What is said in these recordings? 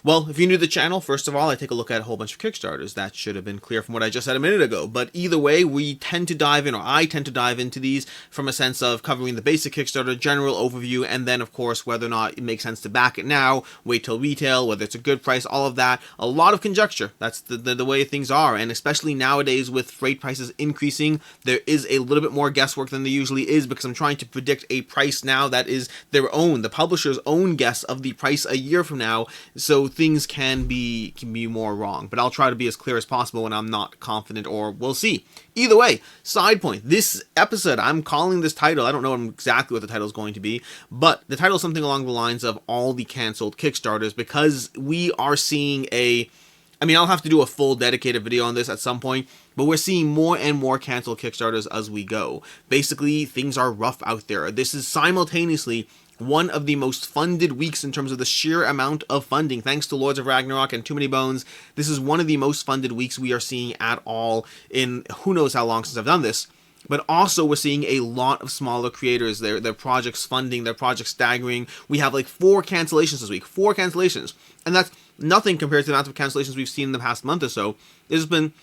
Well, if you're new to the channel, first of all, I take a look at a whole bunch of Kickstarters. That should have been clear from what I just said a minute ago. But either way, we tend to dive in, or I tend to dive into these from a sense of covering the basic Kickstarter, general overview, and then, of course, whether or not it makes sense to back it now, wait till retail, whether it's a good price, all of that. A lot of conjecture. That's the way things are. And especially nowadays with freight prices increasing, there is a little bit more guesswork than there usually is, because I'm trying to predict a price now that is their own, the publisher's own guess of the price a year from now. So things can be more wrong, but I'll try to be as clear as possible when I'm not confident, or we'll see. Either way, side point, this episode, I'm calling this title, I don't know exactly what the title is going to be, but the title is something along the lines of all the canceled Kickstarters, because we are seeing I'll have to do a full dedicated video on this at some point, but we're seeing more and more canceled Kickstarters as we go. Basically, things are rough out there. This is simultaneously one of the most funded weeks in terms of the sheer amount of funding. Thanks to Lords of Ragnarok and Too Many Bones, this is one of the most funded weeks we are seeing at all in who knows how long since I've done this. But also we're seeing a lot of smaller creators, their projects funding, their projects staggering. We have like 4 cancellations this week, 4 cancellations. And that's nothing compared to the amount of cancellations we've seen in the past month or so. There's been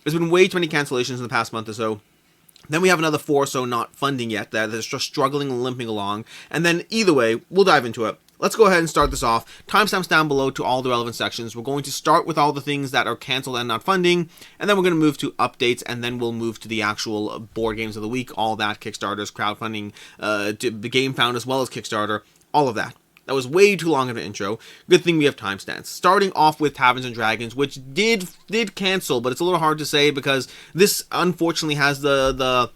way too many cancellations in the past month or so. Then we have another 4 or so not funding yet, that is just struggling and limping along. And then either way, we'll dive into it. Let's go ahead and start this off. Timestamps down below to all the relevant sections. We're going to start with all the things that are canceled and not funding, and then we're going to move to updates, and then we'll move to the actual board games of the week, all that, Kickstarters, crowdfunding, the game found as well as Kickstarter, all of that. That was way too long of an intro. Good thing we have timestamps. Starting off with Taverns Dragons, which did cancel, but it's a little hard to say because this unfortunately has the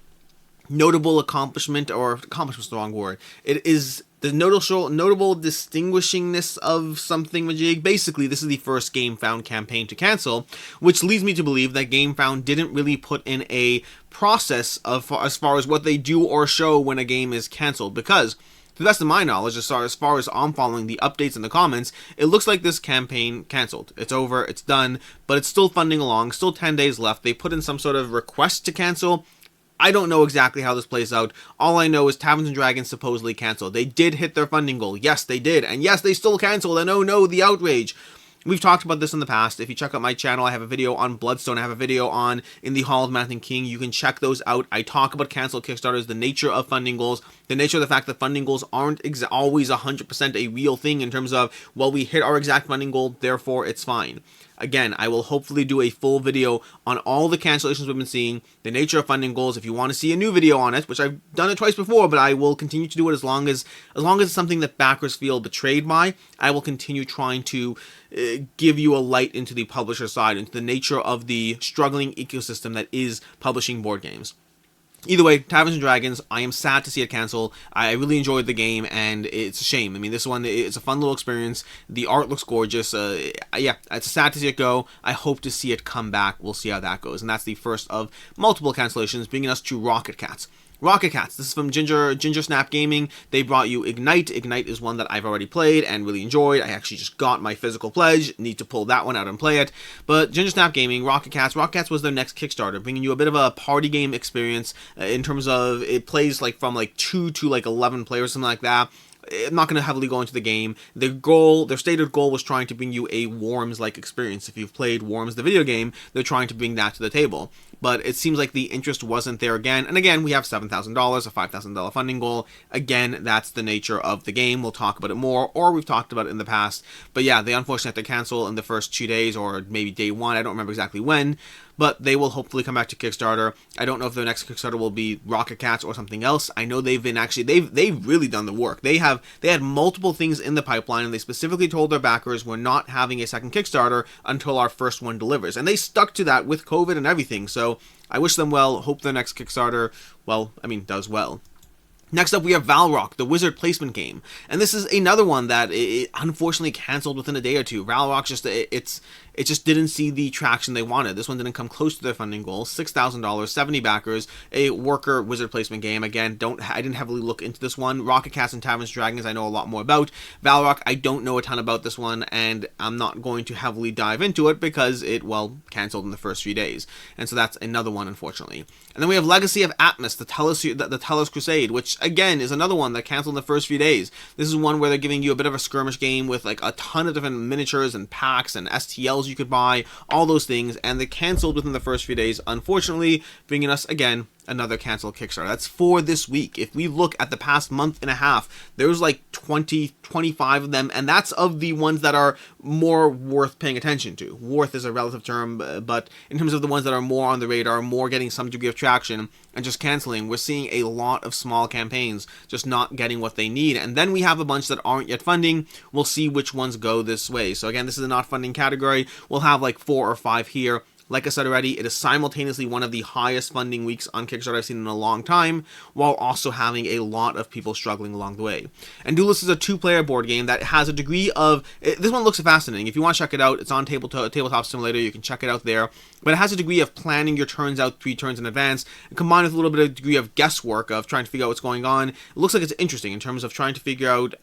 notable accomplishment, or accomplishment is the wrong word. It is the notable distinguishingness of something majig. Basically, this is the first Game Found campaign to cancel, which leads me to believe that Game Found didn't really put in a process of as far as what they do or show when a game is canceled, because to the best of my knowledge, as far as I'm following the updates in the comments, it looks like this campaign canceled. It's over, it's done, but it's still funding along, still 10 days left. They put in some sort of request to cancel. I don't know exactly how this plays out. All I know is Taverns Dragons supposedly canceled. They did hit their funding goal. Yes, they did. And yes, they still canceled. And oh no, the outrage. We've talked about this in the past. If you check out my channel, I have a video on Bloodstone. I have a video on In the Hall of Mountain King. You can check those out. I talk about canceled Kickstarters, the nature of funding goals, the nature of the fact that funding goals aren't always 100% a real thing in terms of, well, we hit our exact funding goal, therefore it's fine. Again, I will hopefully do a full video on all the cancellations we've been seeing, the nature of funding goals. If you want to see a new video on it, which I've done it twice before, but I will continue to do it as long as it's something that backers feel betrayed by, I will continue trying to give you a light into the publisher side, into the nature of the struggling ecosystem that is publishing board games. Either way, Taverns Dragons, I am sad to see it cancel. I really enjoyed the game, and it's a shame. I mean, this one, it's a fun little experience. The art looks gorgeous. Yeah, it's sad to see it go. I hope to see it come back. We'll see how that goes. And that's the first of multiple cancellations, bringing us to Rocket Cats. Rocket Cats, this is from Ginger Snap Gaming. They brought you Ignite. Ignite is one that I've already played and really enjoyed. I actually just got my physical pledge. Need to pull that one out and play it. But Ginger Snap Gaming, Rocket Cats was their next Kickstarter, bringing you a bit of a party game experience in terms of it plays like from like 2 to like 11 players, something like that. I'm not going to heavily go into the game. Their stated goal was trying to bring you a Worms-like experience. If you've played Worms, the video game, they're trying to bring that to the table. But it seems like the interest wasn't there again. And again, we have $7,000, a $5,000 funding goal. Again, that's the nature of the game. We'll talk about it more, or we've talked about it in the past. But yeah, they unfortunately had to cancel in the first 2 days, or maybe day 1. I don't remember exactly when. But they will hopefully come back to Kickstarter. I don't know if their next Kickstarter will be Rocket Cats or something else. I know they've really done the work. They had multiple things in the pipeline, and they specifically told their backers we're not having a second Kickstarter until our first one delivers. And they stuck to that with COVID and everything. So I wish them well. Hope their next Kickstarter, does well. Next up, we have Valroc, the wizard placement game. And this is another one that it unfortunately canceled within a day or two. Valroc it just didn't see the traction they wanted. This one didn't come close to their funding goal. $6,000, 70 backers, a worker wizard placement game. Again, I didn't heavily look into this one. Rocket Cats and Taverns Dragons I know a lot more about. Valroc, I don't know a ton about this one, and I'm not going to heavily dive into it because it, canceled in the first 3 days. And so that's another one, unfortunately. And then we have Legacy of Atmos, the Telos Crusade, which again is another one that canceled in the first few days. This is one where they're giving you a bit of a skirmish game with like a ton of different miniatures and packs and STLs you could buy, all those things, and they canceled within the first few days, unfortunately, bringing us again another canceled Kickstarter. That's for this week. If we look at the past month and a half, there's like 20, 25 of them, and that's of the ones that are more worth paying attention to. Worth is a relative term, but in terms of the ones that are more on the radar, more getting some degree of traction, and just canceling, we're seeing a lot of small campaigns just not getting what they need. And then we have a bunch that aren't yet funding. We'll see which ones go this way. So again, this is a not funding category. We'll have like 4 or 5 here. Like I said already, it is simultaneously one of the highest funding weeks on Kickstarter I've seen in a long time, while also having a lot of people struggling along the way. And Duelists is a 2-player board game that has a degree of... This one looks fascinating. If you want to check it out, it's on Tabletop Simulator. You can check it out there. But it has a degree of planning your turns out 3 turns in advance, combined with a little bit of degree of guesswork of trying to figure out what's going on. It looks like it's interesting in terms of trying to figure out...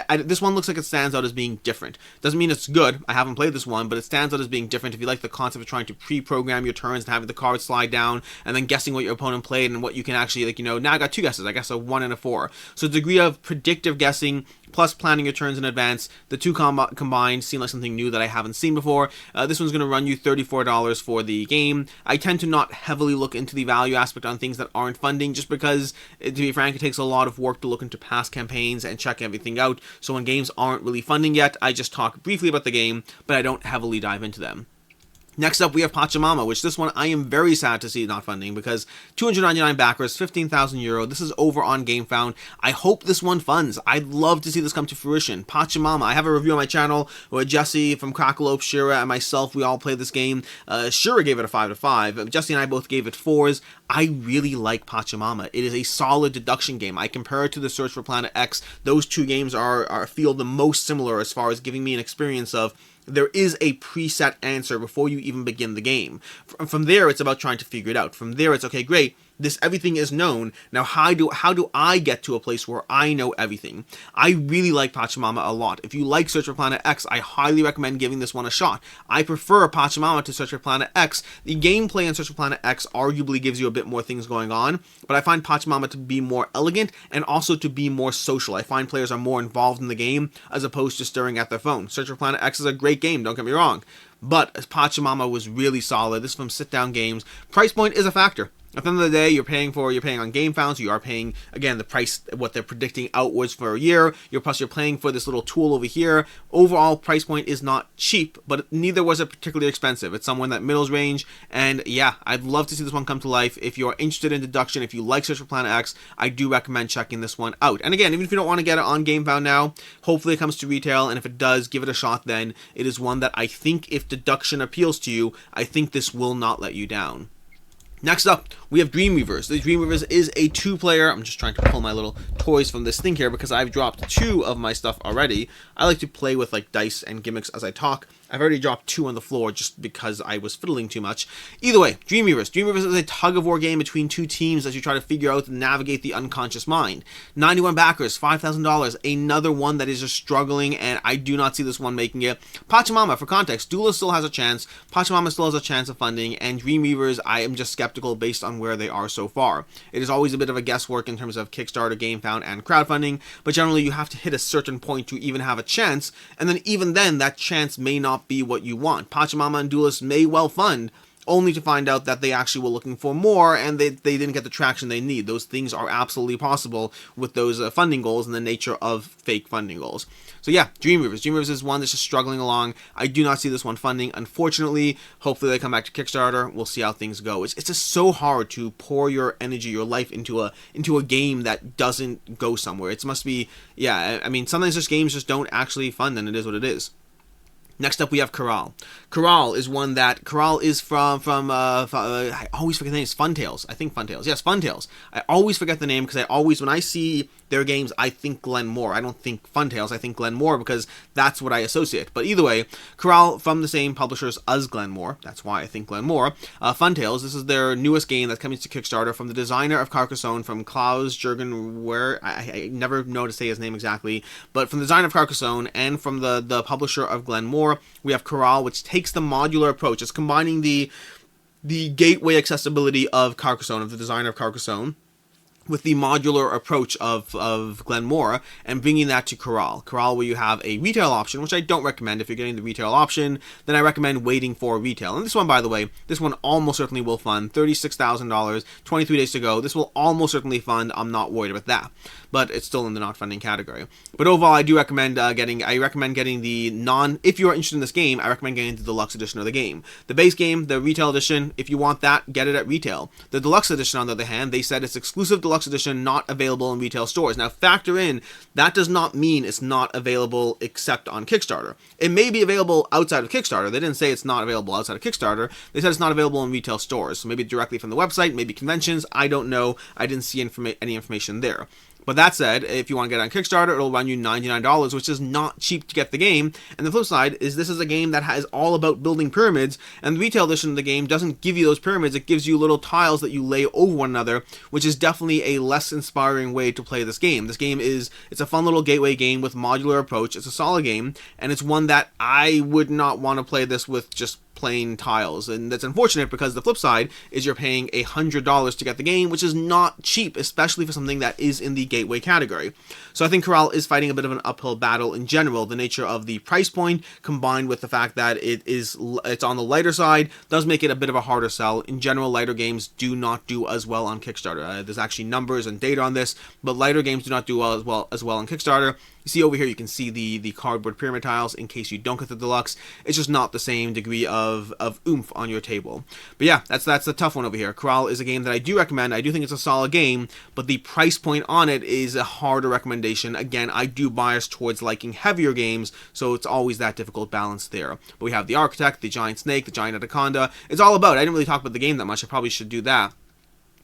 this one looks like it stands out as being different. Doesn't mean it's good. I haven't played this one, but it stands out as being different if you like the concept of trying to pre-program your turns and having the cards slide down and then guessing what your opponent played and what you can actually, like, you know, now I got 2 guesses. I guess a 1 and a 4. So a degree of predictive guessing plus planning your turns in advance. The 2 combined seem like something new that I haven't seen before. This one's going to run you $34 for the game. I tend to not heavily look into the value aspect on things that aren't funding, just because, to be frank, it takes a lot of work to look into past campaigns and check everything out. So when games aren't really funding yet, I just talk briefly about the game, but I don't heavily dive into them. Next up, we have PACHAMAMA, which this one I am very sad to see not funding, because 299 backers, 15,000 euro. This is over on GameFound. I hope this one funds. I'd love to see this come to fruition. PACHAMAMA. I have a review on my channel where Jesse from Crackalope, Shira, and myself, we all played this game. Shira gave it a 5 out of 5. Jesse and I both gave it 4s. I really like PACHAMAMA. It is a solid deduction game. I compare it to the Search for Planet X. Those 2 games feel the most similar as far as giving me an experience of there is a preset answer before you even begin the game. From there, it's about trying to figure it out. From there, it's, okay, great, everything is known. Now, how do I get to a place where I know everything? I really like PACHAMAMA a lot. If you like Search for Planet X, I highly recommend giving this one a shot. I prefer PACHAMAMA to Search for Planet X. The gameplay in Search for Planet X arguably gives you a bit more things going on, but I find PACHAMAMA to be more elegant and also to be more social. I find players are more involved in the game as opposed to staring at their phone. Search for Planet X is a great game, don't get me wrong, but PACHAMAMA was really solid. This is from Sit Down Games. Price point is a factor. At the end of the day, you're paying on GameFound, so you are paying, again, the price, what they're predicting outwards for a year. You're paying for this little tool over here. Overall, price point is not cheap, but neither was it particularly expensive. It's somewhere in that middle range, and yeah, I'd love to see this one come to life. If you're interested in deduction, if you like Search for Planet X, I do recommend checking this one out. And again, even if you don't want to get it on GameFound now, hopefully it comes to retail, and if it does, give it a shot then. It is one that I think, if deduction appeals to you, I think this will not let you down. Next up, we have DreamWeavers. The DreamWeavers is a 2-player. I'm just trying to pull my little toys from this thing here because I've dropped 2 of my stuff already. I like to play with like dice and gimmicks as I talk. I've already dropped 2 on the floor just because I was fiddling too much. Either way, DreamWeavers. DreamWeavers is a tug-of-war game between 2 teams as you try to figure out and navigate the unconscious mind. 91 backers, $5,000. Another one that is just struggling, and I do not see this one making it. PACHAMAMA, for context, Duelist still has a chance. PACHAMAMA still has a chance of funding, and DreamWeavers, I am just skeptical based on where they are so far. It is always a bit of a guesswork in terms of Kickstarter, GameFound, and crowdfunding, but generally you have to hit a certain point to even have a chance, and then even then, that chance may not be what you want. PACHAMAMA and Duelists may well fund, only to find out that they actually were looking for more and they didn't get the traction they need. Those things are absolutely possible with those funding goals and the nature of fake funding goals. So yeah, DreamWeavers. DreamWeavers is one that's just struggling along. I do not see this one funding, unfortunately. Hopefully they come back to Kickstarter. We'll see how things go. It's just so hard to pour your energy, your life into a game that doesn't go somewhere. It must be, yeah, I mean, sometimes just games just don't actually fund, and it is what it is. Next up, we have CARAL. CARAL is one that, CARAL is from I always forget the name, it's Funtails. I think Funtails. Yes, Funtails. I always forget the name because when I see their games, I think Glenmore. I don't think Funtails, I think Glenmore because that's what I associate. But either way, CARAL from the same publishers as Glenmore. That's why I think Glenmore. Funtails, this is their newest game that's coming to Kickstarter from the designer of Carcassonne, from Klaus Jürgen Ware. I never know to say his name exactly, but from the designer of Carcassonne and from the publisher of Glenmore, we have CARAL, which takes the modular approach. It's combining the gateway accessibility of Carcassonne, of the designer of Carcassonne, with the modular approach of Glenmora and bringing that to CARAL. CARAL, where you have a retail option, which I don't recommend. If you're getting the retail option, then I recommend waiting for retail. And this one, by the way, this one almost certainly will fund. $36,000, 23 days to go. This will almost certainly fund. I'm not worried about that. But it's still in the not funding category. But overall, I do recommend getting the if you are interested in this game, I recommend getting the deluxe edition of the game. The base game, the retail edition, if you want that, get it at retail. The deluxe edition, on the other hand, they said it's exclusive deluxe edition, not available in retail stores. Now, factor in, that does not mean it's not available except on Kickstarter. It may be available outside of Kickstarter. They didn't say it's not available outside of Kickstarter. They said it's not available in retail stores. So maybe directly from the website, maybe conventions. I don't know. I didn't see any information there. But that said, if you want to get it on Kickstarter, it'll run you $99, which is not cheap to get the game. And the flip side is this is a game that is all about building pyramids, and the retail edition of the game doesn't give you those pyramids. It gives you little tiles that you lay over one another, which is definitely a less inspiring way to play this game. This game it's a fun little gateway game with modular approach. It's a solid game, and it's one that I would not want to play this with just plain tiles, and that's unfortunate because the flip side is you're paying $100 to get the game, which is not cheap, especially for something that is in the gateway category. So I think CARAL is fighting a bit of an uphill battle in general. The nature of the price point combined with the fact that it's on the lighter side does make it a bit of a harder sell. In general, lighter games do not do as well on Kickstarter. There's actually numbers and data on this, but lighter games do not do as well on Kickstarter. You see over here, you can see the cardboard pyramid tiles in case you don't get the deluxe. It's just not the same degree of oomph on your table. But yeah, that's the tough one over here. CARAL is a game that I do recommend. I do think it's a solid game, but the price point on it is a harder recommendation. Again, I do bias towards liking heavier games, so it's always that difficult balance there. But we have the Architect, the Giant Snake, the Giant Anaconda. It's all about, I didn't really talk about the game that much. I probably should do that.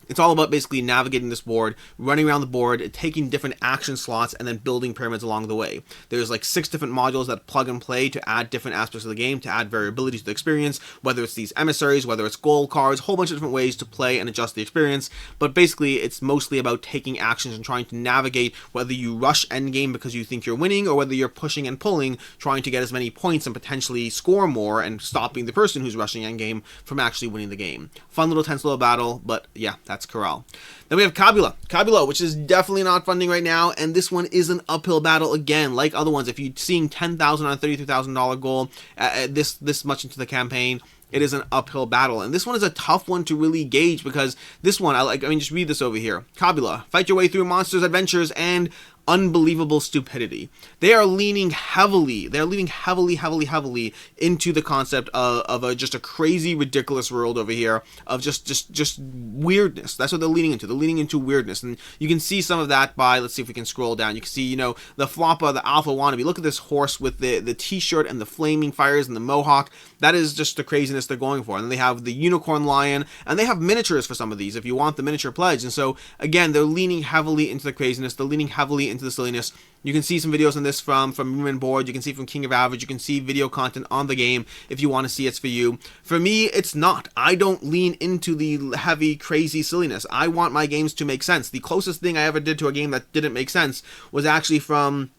It's all about basically navigating this board, running around the board, taking different action slots, and then building pyramids along the way. There's like 6 different modules that plug and play to add different aspects of the game, to add variability to the experience, whether it's these emissaries, whether it's gold cards, a whole bunch of different ways to play and adjust the experience. But basically, it's mostly about taking actions and trying to navigate whether you rush endgame because you think you're winning, or whether you're pushing and pulling, trying to get as many points and potentially score more, and stopping the person who's rushing endgame from actually winning the game. Fun little tense little battle, but yeah, that's CARAL. Then we have Kabula, which is definitely not funding right now, and this one is an uphill battle again, like other ones. If you're seeing $10,000 on a $33,000 goal this much into the campaign, it is an uphill battle. And this one is a tough one to really gauge, because this one, just read this over here. Kabula, fight your way through monsters, adventures, and unbelievable stupidity. They are leaning heavily. They're leaning heavily into the concept of just a crazy, ridiculous world over here of just weirdness. That's what they're leaning into. They're leaning into weirdness, and you can see some of that by, let's see if we can scroll down. You can see, the Floppa, the Alpha Wannabe. Look at this horse with the t-shirt and the flaming fires and the mohawk. That is just the craziness they're going for. And then they have the unicorn lion, and they have miniatures for some of these if you want the miniature pledge. And so again, they're leaning heavily into the craziness. They're leaning heavily into the silliness. You can see some videos on this from Room & Board. You can see from King of Average. You can see video content on the game if you want to see it's for you. For me, it's not. I don't lean into the heavy, crazy silliness. I want my games to make sense. The closest thing I ever did to a game that didn't make sense was actually from,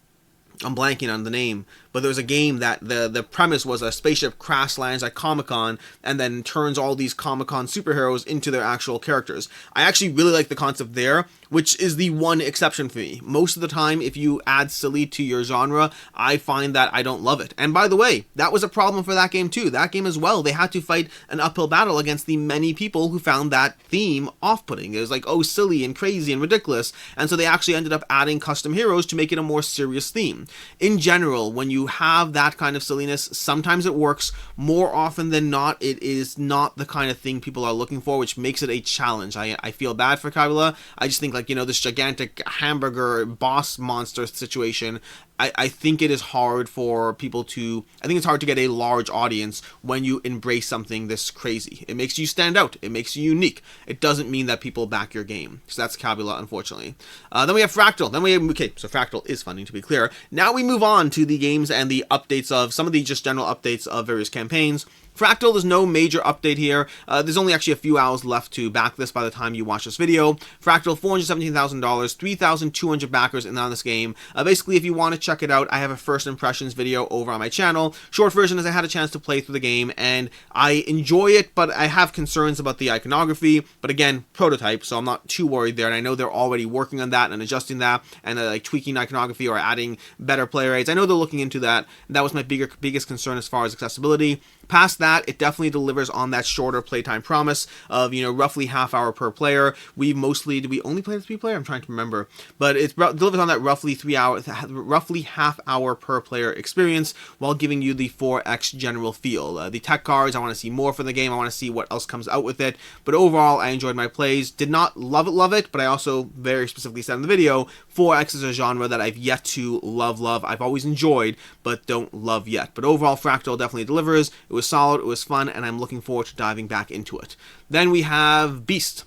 I'm blanking on the name, but there was a game that the premise was a spaceship crash lands at Comic-Con and then turns all these Comic-Con superheroes into their actual characters. I actually really like the concept there, which is the one exception for me. Most of the time, if you add silly to your genre, I find that I don't love it. And by the way, that was a problem for that game too. That game as well, they had to fight an uphill battle against the many people who found that theme off-putting. It was like, oh, silly and crazy and ridiculous. And so they actually ended up adding custom heroes to make it a more serious theme. In general, when you have that kind of silliness, sometimes it works. More often than not, it is not the kind of thing people are looking for, which makes it a challenge. I feel bad for Kabula. I just think, like, this gigantic hamburger boss monster situation, I think it is hard for people to, I think it's hard to get a large audience when you embrace something this crazy. It makes you stand out. It makes you unique. It doesn't mean that people back your game. So that's Kabula, unfortunately. Then we have Fractal. So Fractal is funding, to be clear. Now we move on to the games and the updates of some of the just general updates of various campaigns. Fractal, there's no major update here. There's only actually a few hours left to back this by the time you watch this video. Fractal, $417,000, 3,200 backers in on this game. Basically, if you want to check it out, I have a first impressions video over on my channel. Short version is I had a chance to play through the game, and I enjoy it, but I have concerns about the iconography. But again, prototype, so I'm not too worried there, and I know they're already working on that and adjusting that, and like tweaking iconography or adding better player aids. I know they're looking into that. That was my biggest concern as far as accessibility. Past that, it definitely delivers on that shorter playtime promise of, you know, roughly half hour per player. Did we only play the 3-player? I'm trying to remember. But it delivers on that roughly half hour per player experience while giving you the 4X general feel. The tech cards, I want to see more for the game. I want to see what else comes out with it. But overall, I enjoyed my plays. Did not love it, but I also very specifically said in the video, 4X is a genre that I've yet to love. I've always enjoyed, but don't love yet. But overall, Fractal definitely delivers. It was solid, it was fun, and I'm looking forward to diving back into it. Then we have Beast.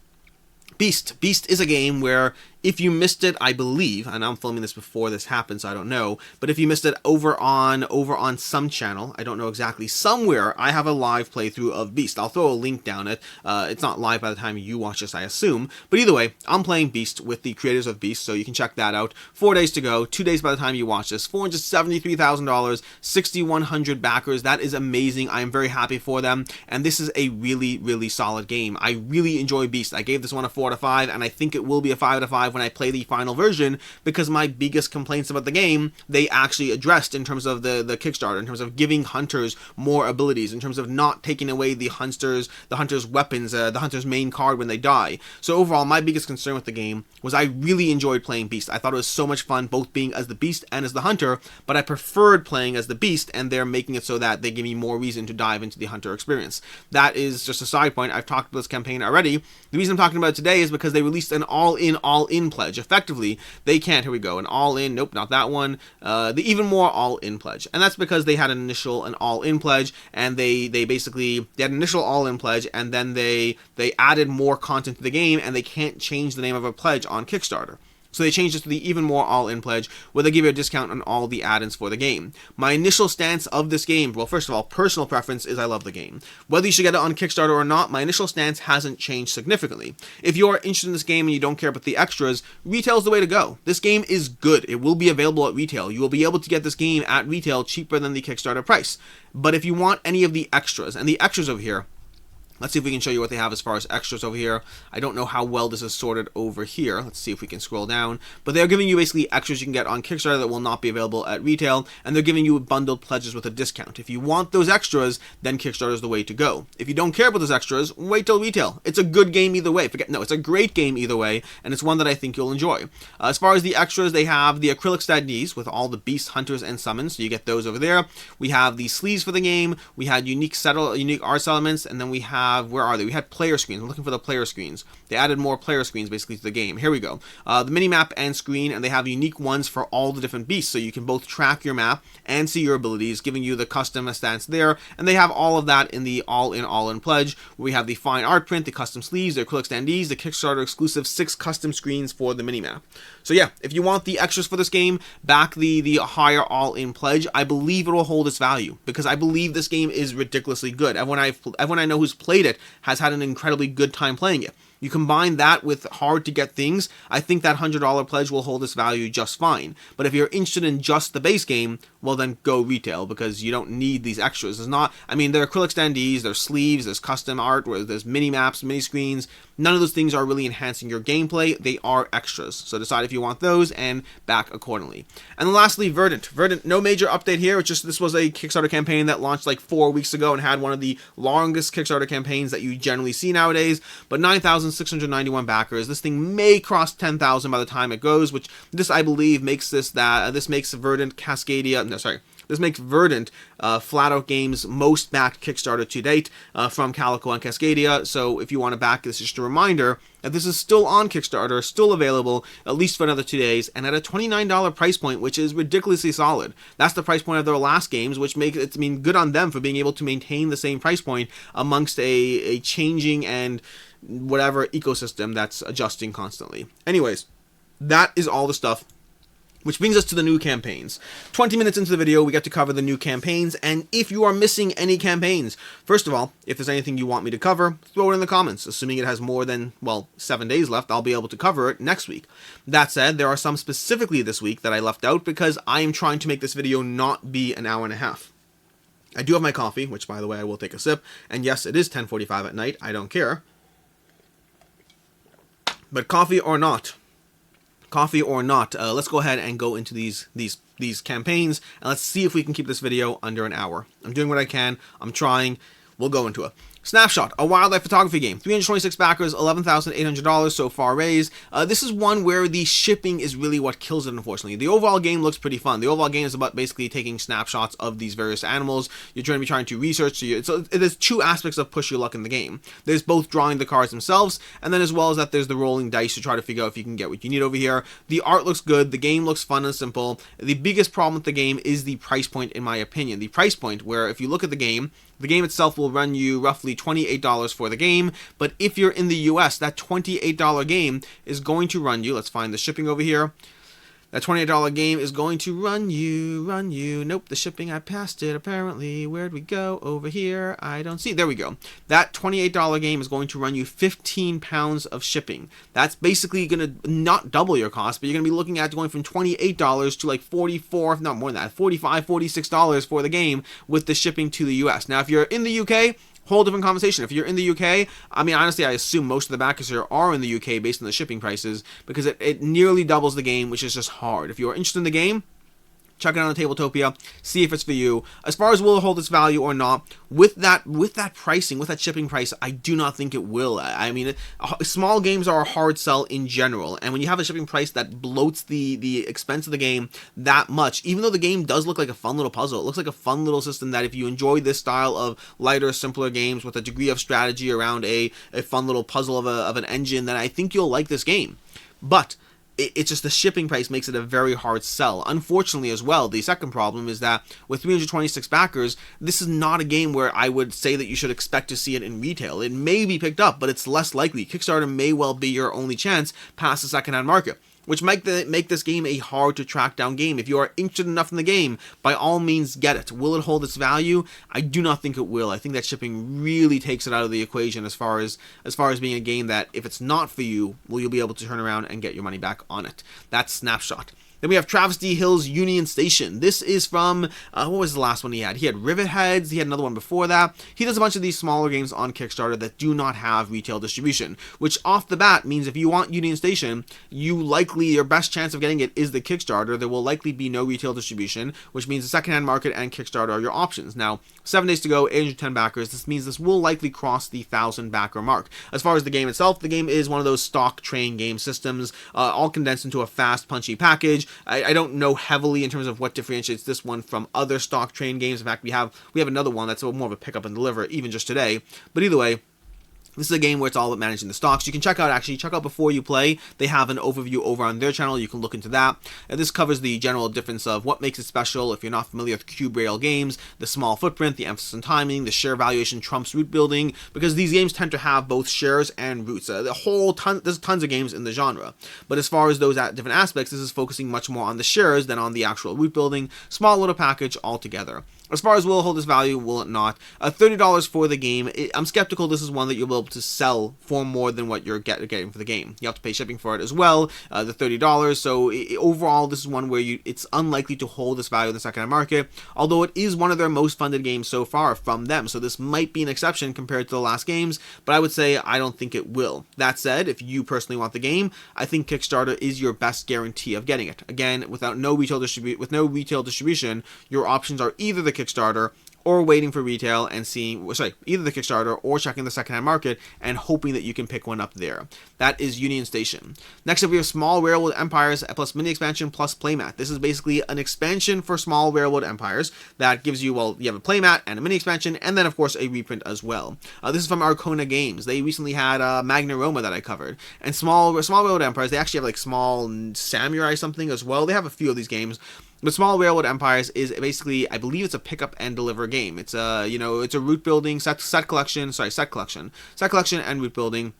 Beast is a game where if you missed it, I believe, and I'm filming this before this happened, so I don't know, but if you missed it over on some channel, I don't know exactly, somewhere, I have a live playthrough of Beast. I'll throw a link down it. It's not live by the time you watch this, I assume, but either way, I'm playing Beast with the creators of Beast, so you can check that out. 4 days to go, 2 days by the time you watch this, $473,000, 6,100 backers. That is amazing. I am very happy for them, and this is a really, really solid game. I really enjoy Beast. I gave this one a 4 out of 5, and I think it will be a 5 out of 5 when I play the final version, because my biggest complaints about the game, they actually addressed in terms of the Kickstarter, in terms of giving hunters more abilities, in terms of not taking away the hunter's weapons, the hunter's main card when they die. So overall, my biggest concern with the game was I really enjoyed playing Beast. I thought it was so much fun both being as the Beast and as the hunter, but I preferred playing as the Beast, and they're making it so that they give me more reason to dive into the hunter experience. That is just a side point. I've talked about this campaign already. The reason I'm talking about it today is because they released an all-in pledge. Effectively, they can't, here we go, an all-in, nope, not that one, the even more all-in pledge. And that's because they had an all-in pledge, and they had an initial all-in pledge, and then they added more content to the game, and they can't change the name of a pledge on Kickstarter. So they changed it to the even more all-in pledge, where they give you a discount on all the add-ins for the game. My initial stance of this game, well, first of all, personal preference is I love the game. Whether you should get it on Kickstarter or not, my initial stance hasn't changed significantly. If you're interested in this game and you don't care about the extras, retail's the way to go. This game is good. It will be available at retail. You will be able to get this game at retail cheaper than the Kickstarter price. But if you want any of the extras, and the extras over here, let's see if we can show you what they have as far as extras over here. I don't know how well this is sorted over here. Let's see if we can scroll down. But they're giving you basically extras you can get on Kickstarter that will not be available at retail, and they're giving you bundled pledges with a discount. If you want those extras, then Kickstarter is the way to go. If you don't care about those extras, wait till retail. It's a good game either way. It's a great game either way, and it's one that I think you'll enjoy. As far as the extras, they have the acrylic standees with all the beasts, hunters, and summons, so you get those over there. We have the sleeves for the game. We had unique art elements, and then we have, where are they? We had player screens. I'm looking for the player screens. They added more player screens basically to the game. Here we go. The mini map and screen, and they have unique ones for all the different beasts, so you can both track your map and see your abilities, giving you the custom stance there. And they have all of that in the all-in pledge, where we have the fine art print, the custom sleeves, the acrylic standees, the Kickstarter exclusive 6 custom screens for the mini map. So yeah, if you want the extras for this game, back the higher all-in pledge. I believe it will hold its value, because I believe this game is ridiculously good. Everyone I know who's played it has had an incredibly good time playing it. You combine that with hard to get things, I think that $100 pledge will hold its value just fine. But if you're interested in just the base game, well then go retail, because you don't need these extras. There are acrylic standees, there's sleeves, there's custom art, there's mini maps, mini screens. None of those things are really enhancing your gameplay. They are extras. So decide if you want those and back accordingly. And then lastly, Verdant. Verdant, no major update here. It's just this was a Kickstarter campaign that launched like 4 weeks ago and had one of the longest Kickstarter campaigns that you generally see nowadays. But 9,691 backers. This thing may cross 10,000 by the time it goes, which this I believe makes this makes Verdant This makes Verdant Flat Out Games' most backed Kickstarter to date from Calico and Cascadia. So if you want to back this, just a reminder that this is still on Kickstarter, still available at least for another 2 days, and at a $29 price point, which is ridiculously solid. That's the price point of their last games, which makes it, good on them for being able to maintain the same price point amongst a changing and whatever ecosystem that's adjusting constantly. Anyways, that is all the stuff Which brings us to the new campaigns. 20 minutes into the video, we get to cover the new campaigns, and if you are missing any campaigns, first of all, if there's anything you want me to cover, throw it in the comments. Assuming it has more than, well, 7 days left, I'll be able to cover it next week. That said, there are some specifically this week that I left out because I am trying to make this video not be an hour and a half. I do have my coffee, which, by the way, I will take a sip, and yes, it is 10:45 at night, I don't care. But coffee or not, let's go ahead and go into these campaigns, and let's see if we can keep this video under an hour. I'm doing what I can. I'm trying. We'll go into it. Snapshot, a wildlife photography game. 326 backers, $11,800 so far raised. This is one where the shipping is really what kills it, unfortunately. The overall game looks pretty fun. The overall game is about basically taking snapshots of these various animals. You're going to be trying to research. So there's two aspects of push your luck in the game. There's both drawing the cards themselves, and then as well as that, there's the rolling dice to try to figure out if you can get what you need over here. The art looks good. The game looks fun and simple. The biggest problem with the game is the price point, in my opinion. The price point, where if you look at the game itself will run you roughly $28 for the game, but if you're in the US, that $28 game is going to run you, let's find the shipping over here, that $28 game is going to run you, nope, the shipping, I passed it apparently, where'd we go, over here, I don't see, there we go, that $28 game is going to run you 15 pounds of shipping. That's basically going to not double your cost, but you're going to be looking at going from $28 to like $44, if not more than that, $45, $46 for the game with the shipping to the US. Now, if you're in the UK, whole different conversation. If you're in the UK, I mean, honestly, I assume most of the backers here are in the UK based on the shipping prices, because it nearly doubles the game, which is just hard. If you are interested in the game, check it out on Tabletopia, see if it's for you. As far as will it hold its value or not, with that pricing, with that shipping price, I do not think it will. I mean, small games are a hard sell in general, and when you have a shipping price that bloats the expense of the game that much, even though the game does look like a fun little puzzle, it looks like a fun little system that if you enjoy this style of lighter, simpler games with a degree of strategy around a fun little puzzle of an engine, then I think you'll like this game. But it's just the shipping price makes it a very hard sell. Unfortunately as well, the second problem is that with 326 backers, this is not a game where I would say that you should expect to see it in retail. It may be picked up, but it's less likely. Kickstarter may well be your only chance past the secondhand market, which might make this game a hard to track down game. If you are interested enough in the game, by all means get it. Will it hold its value? I do not think it will. I think that shipping really takes it out of the equation as far as being a game that if it's not for you, will you be able to turn around and get your money back on it. That's Snapshot. Then we have Travis D. Hill's Union Station. This is from, what was the last one he had? He had Rivet Heads, he had another one before that. He does a bunch of these smaller games on Kickstarter that do not have retail distribution, which off the bat means if you want Union Station, your best chance of getting it is the Kickstarter. There will likely be no retail distribution, which means the secondhand market and Kickstarter are your options. Now, 7 days to go, 810 backers. This means this will likely cross the 1,000 backer mark. As far as the game itself, the game is one of those stock train game systems, all condensed into a fast, punchy package. I don't know heavily in terms of what differentiates this one from other stock train games. In fact, we have another one that's more of a pick up and deliver, even just today. But either way, this is a game where it's all about managing the stocks. You can check out before you play. They have an overview over on their channel. You can look into that. And this covers the general difference of what makes it special. If you're not familiar with cube rail games, the small footprint, the emphasis on timing, the share valuation trumps route building, because these games tend to have both shares and routes. There's tons of games in the genre. But as far as those different aspects, this is focusing much more on the shares than on the actual route building. Small little package altogether. As far as will it hold its value, will it not? $30 for the game. I'm skeptical this is one that you'll be able to sell for more than what you're getting for the game. You have to pay shipping for it as well, the $30. So overall, this is one where it's unlikely to hold this value in the secondhand market, although it is one of their most funded games so far from them. So this might be an exception compared to the last games, but I would say I don't think it will. That said, if you personally want the game, I think Kickstarter is your best guarantee of getting it. Again, with no retail distribution, your options are either the Kickstarter or waiting for retail and either the Kickstarter or checking the secondhand market and hoping that you can pick one up there. That is Union Station. Next up, we have Small Railroad Empires plus mini expansion plus playmat. This is basically an expansion for Small Railroad Empires that gives you, you have a playmat and a mini expansion, and then of course a reprint as well. This is from Arcona Games. They recently had Magna Roma that I covered, and Small Railroad Empires. They actually have like Small Samurai something as well. They have a few of these games. But Small Railroad Empires is basically, I believe it's a pick up and deliver game. It's a route building set collection and route building.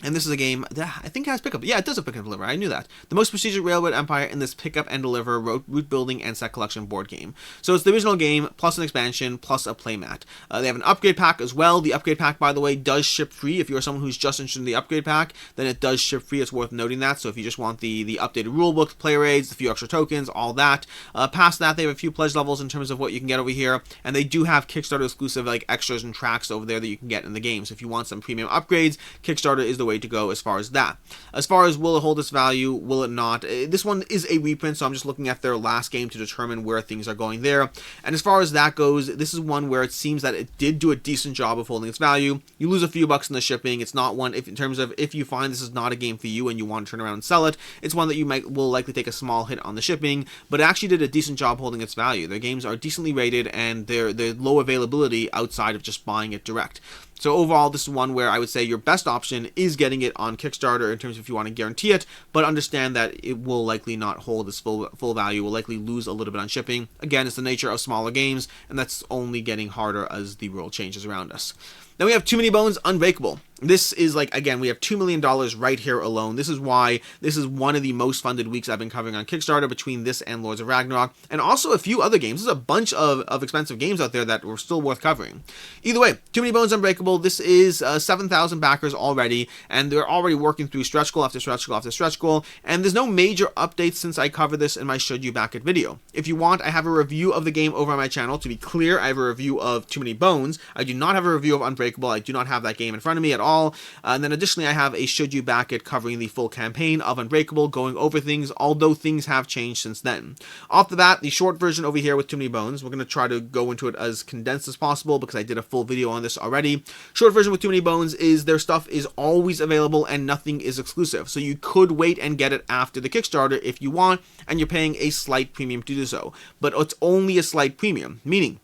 And this is a game that I think has pickup. Yeah, it does have pick up and deliver. I knew that. The most prestigious Railroad Empire in this pick up and deliver route building and set collection board game. So it's the original game plus an expansion plus a playmat. They have an upgrade pack as well. The upgrade pack, by the way, does ship free. If you're someone who's just interested in the upgrade pack, then it does ship free. It's worth noting that. So if you just want the updated rulebook, player aids, a few extra tokens, all that. Past that, they have a few pledge levels in terms of what you can get over here, and they do have Kickstarter exclusive like extras and tracks over there that you can get in the game. So if you want some premium upgrades, Kickstarter is the way to go as far as that. As far as will it hold its value, will it not? This one is a reprint, so I'm just looking at their last game to determine where things are going there. And as far as that goes, this is one where it seems that it did do a decent job of holding its value. You lose a few bucks in the shipping. It's not one, in terms of if you find this is not a game for you and you want to turn around and sell it, it's one that you will likely take a small hit on the shipping, but it actually did a decent job holding its value. Their games are decently rated and they're low availability outside of just buying it direct. So overall, this is one where I would say your best option is getting it on Kickstarter in terms of if you want to guarantee it, but understand that it will likely not hold its full value, will likely lose a little bit on shipping. Again, it's the nature of smaller games, and that's only getting harder as the world changes around us. Then we have Too Many Bones Unbreakable. This is like, again, we have $2 million right here alone. This is why this is one of the most funded weeks I've been covering on Kickstarter between this and Lords of Ragnarok, and also a few other games. There's a bunch of expensive games out there that were still worth covering. Either way, Too Many Bones Unbreakable, this is 7,000 backers already, and they're already working through stretch goal after stretch goal after stretch goal, and there's no major updates since I covered this in my Should You Back It video. If you want, I have a review of the game over on my channel. To be clear, I have a review of Too Many Bones. I do not have a review of Unbreakable. I do not have that game in front of me at all. And then additionally, I have a Should You Back It covering the full campaign of Unbreakable, going over things, although things have changed since then. Off the bat, the short version over here with Too Many Bones, we're going to try to go into it as condensed as possible because I did a full video on this already. Short version with Too Many Bones is their stuff is always available and nothing is exclusive. So you could wait and get it after the Kickstarter if you want, and you're paying a slight premium to do so. But it's only a slight premium, meaning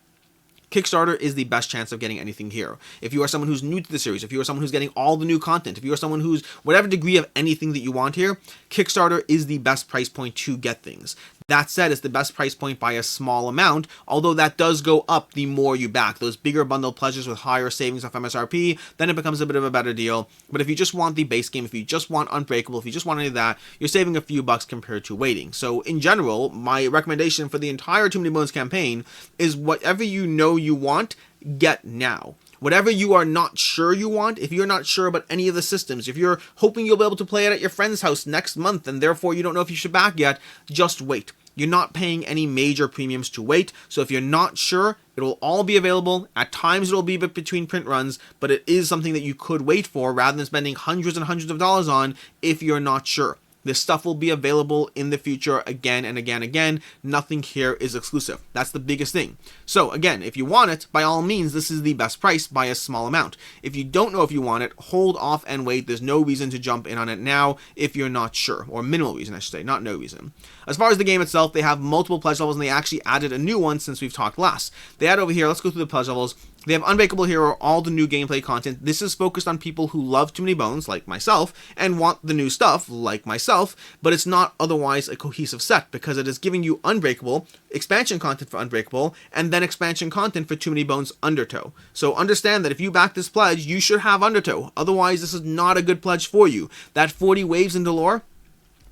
Kickstarter is the best chance of getting anything here. If you are someone who's new to the series, if you are someone who's getting all the new content, if you are someone who's whatever degree of anything that you want here, Kickstarter is the best price point to get things. That said, it's the best price point by a small amount, although that does go up the more you back. Those bigger bundled pledges with higher savings off MSRP, then it becomes a bit of a better deal. But if you just want the base game, if you just want Unbreakable, if you just want any of that, you're saving a few bucks compared to waiting. So in general, my recommendation for the entire Too Many Bones campaign is whatever you know you want, get now. Whatever you are not sure you want, if you're not sure about any of the systems, if you're hoping you'll be able to play it at your friend's house next month and therefore you don't know if you should back yet, just wait. You're not paying any major premiums to wait, so if you're not sure, it will all be available. At times it will be between print runs, but it is something that you could wait for rather than spending hundreds and hundreds of dollars on if you're not sure. This stuff will be available in the future again and again and again. Nothing here is exclusive. That's the biggest thing. So again, if you want it, by all means, this is the best price by a small amount. If you don't know if you want it, hold off and wait. There's no reason to jump in on it now if you're not sure, or minimal reason, I should say, not no reason. As far as the game itself, they have multiple pledge levels, and they actually added a new one since we've talked last. They add over here, let's go through the pledge levels. They have Unbreakable here, all the new gameplay content. This is focused on people who love Too Many Bones, like myself, and want the new stuff, like myself, but it's not otherwise a cohesive set, because it is giving you Unbreakable, expansion content for Unbreakable, and then expansion content for Too Many Bones Undertow. So understand that if you back this pledge, you should have Undertow. Otherwise, this is not a good pledge for you. That 40 Waves in Dolor,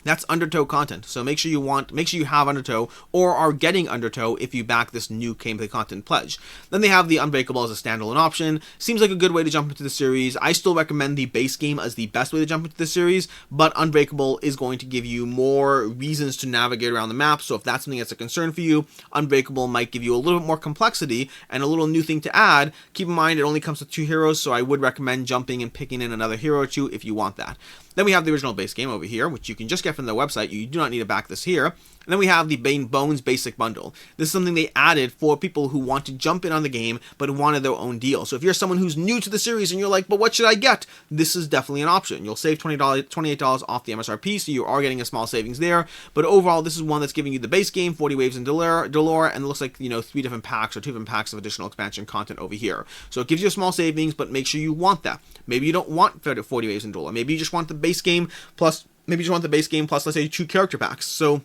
that's Undertow content, so make sure you have Undertow or are getting Undertow if you back this new gameplay content pledge. Then they have the Unbreakable as a standalone option. Seems like a good way to jump into the series. I still recommend the base game as the best way to jump into the series, but Unbreakable is going to give you more reasons to navigate around the map, so if that's something that's a concern for you, Unbreakable might give you a little bit more complexity and a little new thing to add. Keep in mind it only comes with 2 heroes, so I would recommend jumping and picking in another hero or 2 if you want that. Then we have the original base game over here, which you can just get from their website. You do not need to back this here. And then we have the Bones Basic Bundle. This is something they added for people who want to jump in on the game, but wanted their own deal. So if you're someone who's new to the series and you're like, but what should I get? This is definitely an option. You'll save $28 off the MSRP, so you are getting a small savings there. But overall, this is one that's giving you the base game, 40 Waves in Dolor, and it looks like, 3 different packs or 2 different packs of additional expansion content over here. So it gives you a small savings, but make sure you want that. Maybe you don't want 40 Waves in Dolor. Maybe you just want the base game plus, let's say, 2 character packs. So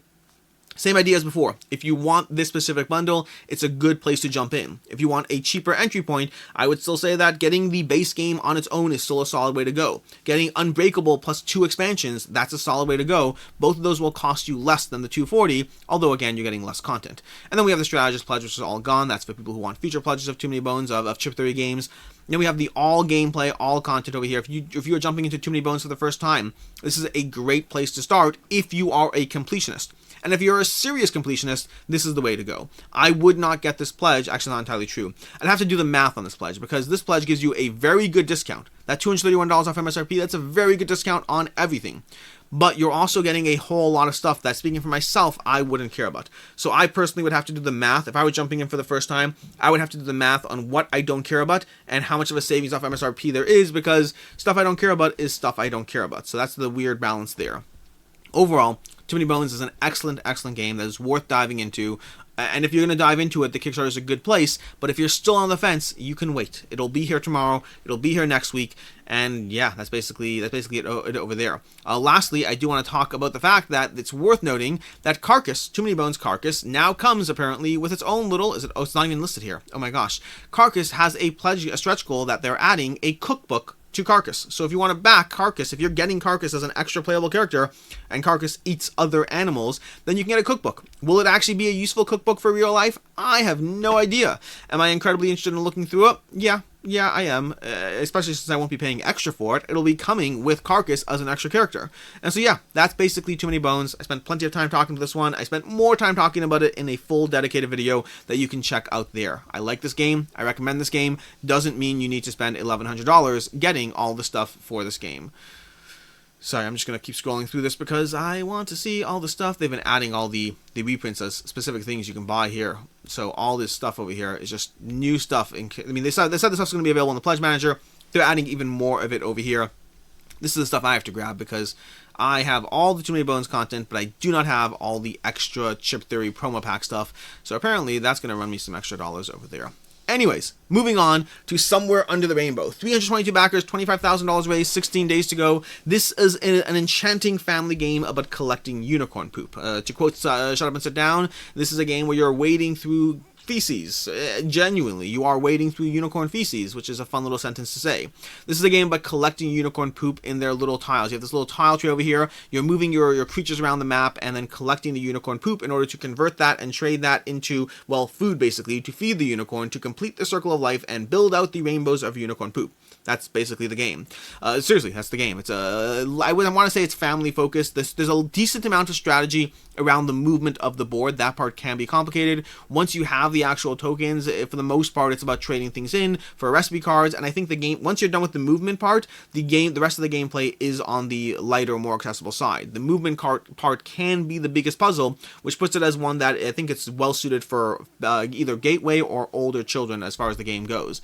Same idea as before. If you want this specific bundle, it's a good place to jump in. If you want a cheaper entry point, I would still say that getting the base game on its own is still a solid way to go. Getting Unbreakable plus 2 expansions, that's a solid way to go. Both of those will cost you less than the $240, although again, you're getting less content. And then we have the Strategist Pledge, which is all gone. That's for people who want feature pledges of Too Many Bones, of Chip Theory games. Then we have the all gameplay, all content over here. If you are jumping into Too Many Bones for the first time, this is a great place to start if you are a completionist. And if you're a serious completionist, this is the way to go. I would not get this pledge, actually not entirely true. I'd have to do the math on this pledge, because this pledge gives you a very good discount. That $231 off MSRP, that's a very good discount on everything. But you're also getting a whole lot of stuff that, speaking for myself, I wouldn't care about. So I personally would have to do the math. If I were jumping in for the first time, I would have to do the math on what I don't care about and how much of a savings off MSRP there is, because stuff I don't care about is stuff I don't care about. So that's the weird balance there. Overall, Too Many Bones is an excellent, excellent game that is worth diving into. And if you're going to dive into it, the Kickstarter is a good place. But if you're still on the fence, you can wait. It'll be here tomorrow. It'll be here next week. And yeah, that's basically it over there. Lastly, I do want to talk about the fact that it's worth noting that Carcass, Too Many Bones Carcass, now comes apparently with its own little. Oh, it's not even listed here. Oh my gosh. Carcass has a stretch goal that they're adding a cookbook to Carcass. So if you want to back Carcass, if you're getting Carcass as an extra playable character, and Carcass eats other animals, then you can get a cookbook. Will it actually be a useful cookbook for real life? I have no idea. Am I incredibly interested in looking through it? Yeah, I am. Especially since I won't be paying extra for it. It'll be coming with Carcass as an extra character. And so yeah, that's basically Too Many Bones. I spent plenty of time talking to this one. I spent more time talking about it in a full dedicated video that you can check out there. I like this game. I recommend this game. Doesn't mean you need to spend $1,100 getting all the stuff for this game. Sorry, I'm just going to keep scrolling through this because I want to see all the stuff. They've been adding all the reprints as specific things you can buy here. So all this stuff over here is just new stuff. I mean, they said this stuff's going to be available in the Pledge Manager. They're adding even more of it over here. This is the stuff I have to grab because I have all the Too Many Bones content, but I do not have all the extra Chip Theory promo pack stuff. So apparently that's going to run me some extra dollars over there. Anyways, moving on to Somewhere Under the Rainbow. 322 backers, $25,000 raised, 16 days to go. This is an enchanting family game about collecting unicorn poop. To quote Shut Up and Sit Down, this is a game where you're wading through feces. Genuinely, you are wading through unicorn feces, which is a fun little sentence to say. This is a game about collecting unicorn poop in their little tiles. You have this little tile tree over here. You're moving your creatures around the map and then collecting the unicorn poop in order to convert that and trade that into, well, food basically, to feed the unicorn, to complete the circle of life and build out the rainbows of unicorn poop. That's basically the game. Seriously, that's the game. It's I want to say it's family focused. There's a decent amount of strategy around the movement of the board. That part can be complicated. Once you have the actual tokens, for the most part, it's about trading things in for recipe cards. And I think the game, once you're done with the movement part, the rest of the gameplay is on the lighter, more accessible side. The movement part can be the biggest puzzle, which puts it as one that I think it's well suited for either gateway or older children as far as the game goes.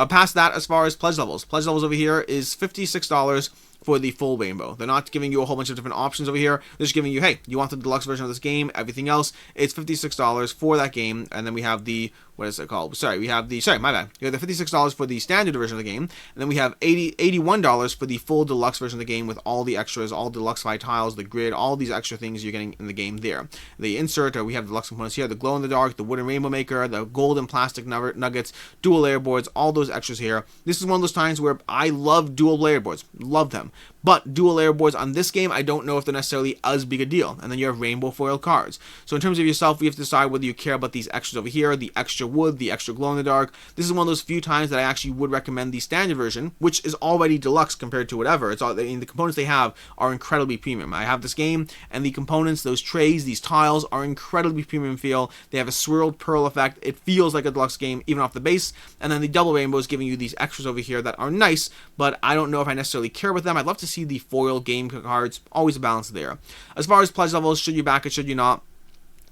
Past that, as far as pledge levels over here is $56 for the full rainbow. They're not giving you a whole bunch of different options over here. They're just giving you, hey, you want the deluxe version of this game, everything else, it's $56 for that game. And then we have the, what is it called? We have the $56 for the standard version of the game. And then we have $81 for the full deluxe version of the game with all the extras, all deluxe tiles, the grid, all these extra things you're getting in the game there. The insert, we have the deluxe components here, the glow in the dark, the wooden rainbow maker, the golden plastic nuggets, dual layer boards, all those extras here. This is one of those times where I love dual layer boards. Love them. But dual layer boards on this game, I don't know if they're necessarily as big a deal. And then you have rainbow foil cards. So in terms of yourself, you have to decide whether you care about these extras over here, the extra wood, the extra glow in the dark. This is one of those few times that I actually would recommend the standard version, which is already deluxe compared to whatever. It's all, the components they have are incredibly premium. I have this game, and the components, those trays, these tiles are incredibly premium feel. They have a swirled pearl effect. It feels like a deluxe game even off the base. And then the double rainbow is giving you these extras over here that are nice, but I don't know if I necessarily care about them. I'd love to see the foil game cards. Always a balance there. As far as pledge levels, should you back it, should you not?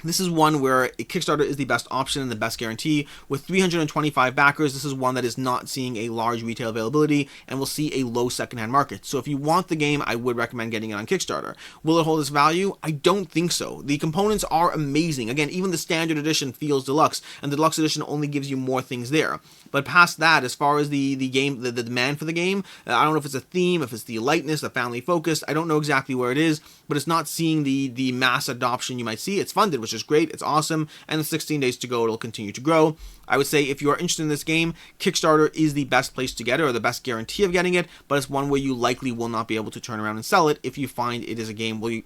This is one where a Kickstarter is the best option and the best guarantee. With 325 backers, this is one that is not seeing a large retail availability and will see a low secondhand market. So if you want the game, I would recommend getting it on Kickstarter. Will it hold its value? I don't think so. The components are amazing. Again, even the standard edition feels deluxe, and the deluxe edition only gives you more things there. But past that, as far as the game, the demand for the game, I don't know if it's a theme, if it's the lightness, the family focused. I don't know exactly where it is, but it's not seeing the mass adoption you might see. It's funded, which is great. It's awesome. And in 16 days to go, it'll continue to grow. I would say if you are interested in this game, Kickstarter is the best place to get it, or the best guarantee of getting it, but it's one where you likely will not be able to turn around and sell it if you find it is a game where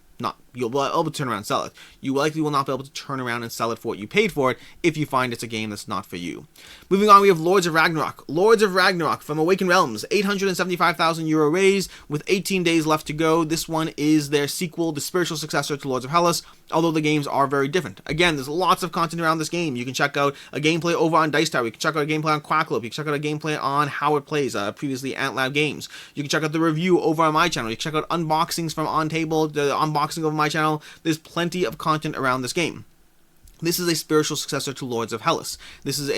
you'll be able to turn around and sell it. You likely will not be able to turn around and sell it for what you paid for it if you find it's a game that's not for you. Moving on, we have Lords of Ragnarok. Lords of Ragnarok from Awakened Realms, 875,000 euro raise with 18 days left to go. This one is their sequel, the spiritual successor to Lords of Hellas, although the games are very different. Again, there's lots of content around this game. You can check out a gameplay over on Dice Tower. You can check out a gameplay on Quacklope. You can check out a gameplay on How It Plays, previously Antlab Games. You can check out the review over on my channel. You can check out unboxings from On Table, the unboxing over my channel. There's plenty of content around this game. This is a spiritual successor to Lords of Hellas. This is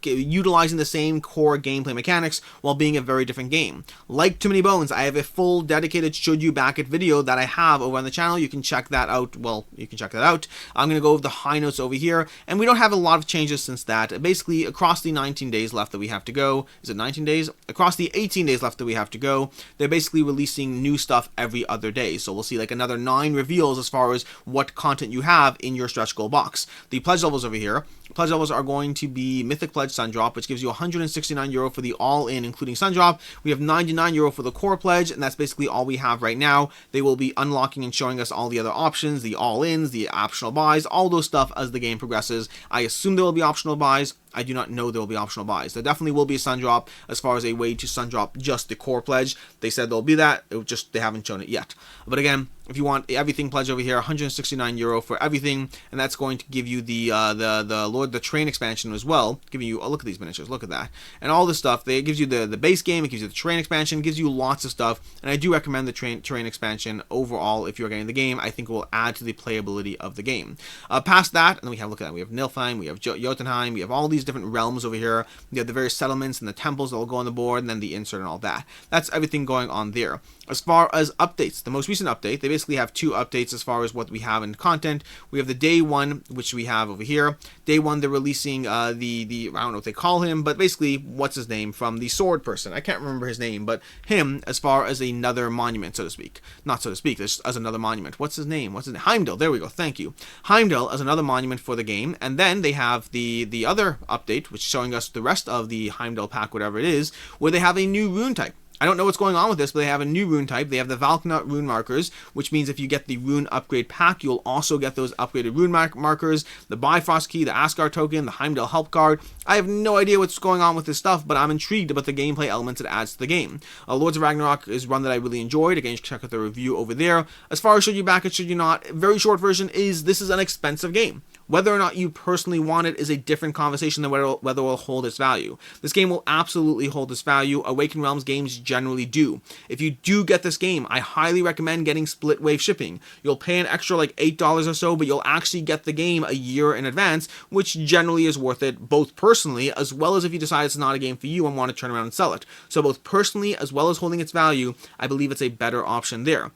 utilizing the same core gameplay mechanics while being a very different game. Like Too Many Bones, I have a full dedicated Should You Back It video that I have over on the channel. You can check that out. Well, you can check that out. I'm going to go over the high notes over here, and we don't have a lot of changes since that. Basically, across the 19 days left that we have to go, is it 19 days? Across the 18 days left that we have to go, they're basically releasing new stuff every other day. So we'll see like another 9 reveals as far as what content you have in your stretch goal box. The pledge levels over here. Pledge levels are going to be Mythic Pledge Sundrop, which gives you 169 euro for the all-in, including Sundrop. We have 99 euro for the core pledge, and that's basically all we have right now. They will be unlocking and showing us all the other options, the all-ins, the optional buys, all those stuff as the game progresses. I assume there will be optional buys. I do not know there will be optional buys. There definitely will be a Sundrop as far as a way to Sundrop just the core pledge. They said there'll be that. They haven't shown it yet. But again, if you want everything pledge over here, 169 euro for everything, and that's going to give you the train expansion as well. Giving you, oh, look at these miniatures, look at that, and all this stuff. It gives you the base game, it gives you the terrain expansion, gives you lots of stuff, and I do recommend the terrain expansion overall if you're getting the game. I think it will add to the playability of the game. Past that, and then we have, look at that, we have Nilfheim, we have Jotunheim, we have all these different realms over here. You have the various settlements and the temples that will go on the board, and then the insert and all that. That's everything going on there. As far as updates, the most recent update, they basically have 2 updates as far as what we have in content. We have the day 1, which we have over here. Day 1, they're releasing the I don't know what they call him, but basically, what's his name from the sword person? I can't remember his name, but him as far as another monument, so to speak. Not so to speak, as another monument. What's his name? Heimdall, there we go, thank you. Heimdall as another monument for the game, and then they have the other update, which is showing us the rest of the Heimdall pack, whatever it is, where they have a new rune type. I don't know what's going on with this, but they have a new rune type. They have the Valknut rune markers, which means if you get the rune upgrade pack, you'll also get those upgraded rune markers, the Bifrost key, the Asgard token, the Heimdall help card. I have no idea what's going on with this stuff, but I'm intrigued about the gameplay elements it adds to the game. Lords of Ragnarok is one that I really enjoyed. Again, you can check out the review over there. As far as should you back it, should you not, very short version is this is an expensive game. Whether or not you personally want it is a different conversation than whether it will hold its value. This game will absolutely hold its value. Awakened Realms games generally do. If you do get this game, I highly recommend getting split wave shipping. You'll pay an extra like $8 or so, but you'll actually get the game a year in advance, which generally is worth it, both personally as well as if you decide it's not a game for you and want to turn around and sell it. So both personally as well as holding its value, I believe it's a better option there.